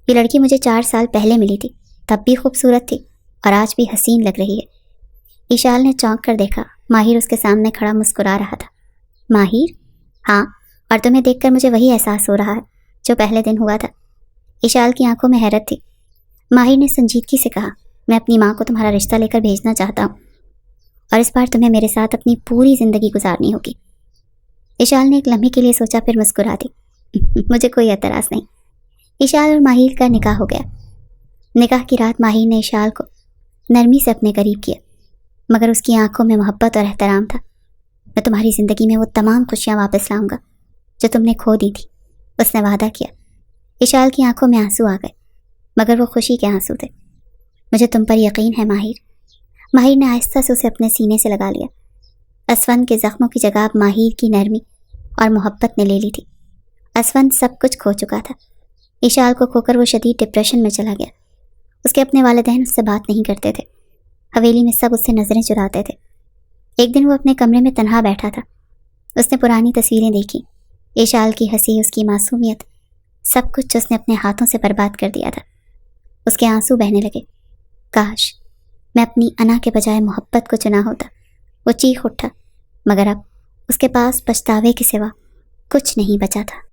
S1: یہ لڑکی مجھے 4 سال پہلے ملی تھی، تب بھی خوبصورت تھی اور آج بھی حسین لگ رہی ہے۔ اشال نے چونک کر دیکھا، ماہر اس کے سامنے کھڑا مسکرا رہا تھا۔ ماہر؟ ہاں، اور تمہیں دیکھ کر مجھے وہی احساس ہو رہا ہے جو پہلے دن ہوا تھا۔ اشال کی آنکھوں میں حیرت تھی۔ ماہر نے سنجیدگی سے کہا، میں اپنی ماں کو تمہارا رشتہ لے کر بھیجنا چاہتا ہوں اور اس بار تمہیں میرے ساتھ اپنی پوری زندگی گزارنی ہوگی۔ اشال نے ایک لمحے کے لیے سوچا، پھر مسکرا دی۔ مجھے کوئی اعتراض نہیں۔ اشال اور ماہر کا نکاح ہو گیا۔ نکاح کی رات ماہر نے اشال کو نرمی سے اپنے قریب کیا، مگر اس کی آنکھوں میں محبت اور احترام تھا۔ میں تمہاری زندگی میں وہ تمام خوشیاں واپس لاؤں گا جو تم نے کھو دی تھی، اس نے وعدہ کیا۔ اشال کی آنکھوں میں آنسو آ گئے، مگر وہ خوشی کے آنسو تھے۔ مجھے تم پر یقین ہے ماہر۔ ماہر نے آہستہ سے اسے اپنے سینے سے لگا لیا۔ اسفند کے زخموں کی جگہ اب ماہر کی نرمی اور محبت نے لے لی تھی۔ اسفند سب کچھ کھو چکا تھا۔ اشال کو کھو کر وہ شدید ڈپریشن میں چلا گیا۔ اس کے اپنے والدین اس سے بات نہیں کرتے تھے، حویلی میں سب اس سے نظریں چراتے تھے۔ ایک دن وہ اپنے کمرے میں تنہا بیٹھا تھا۔ اس نے پرانی تصویریں دیکھی، اشال کی ہنسی، اس کی معصومیت، سب کچھ جو اس نے اپنے ہاتھوں سے برباد کر دیا تھا۔ اس کے آنسو بہنے لگے۔ کاش میں اپنی انا کے بجائے محبت کو چنا ہوتا۔ وہ چیخ اٹھا، مگر اب اس کے پاس پچھتاوے کے سوا کچھ نہیں بچا تھا۔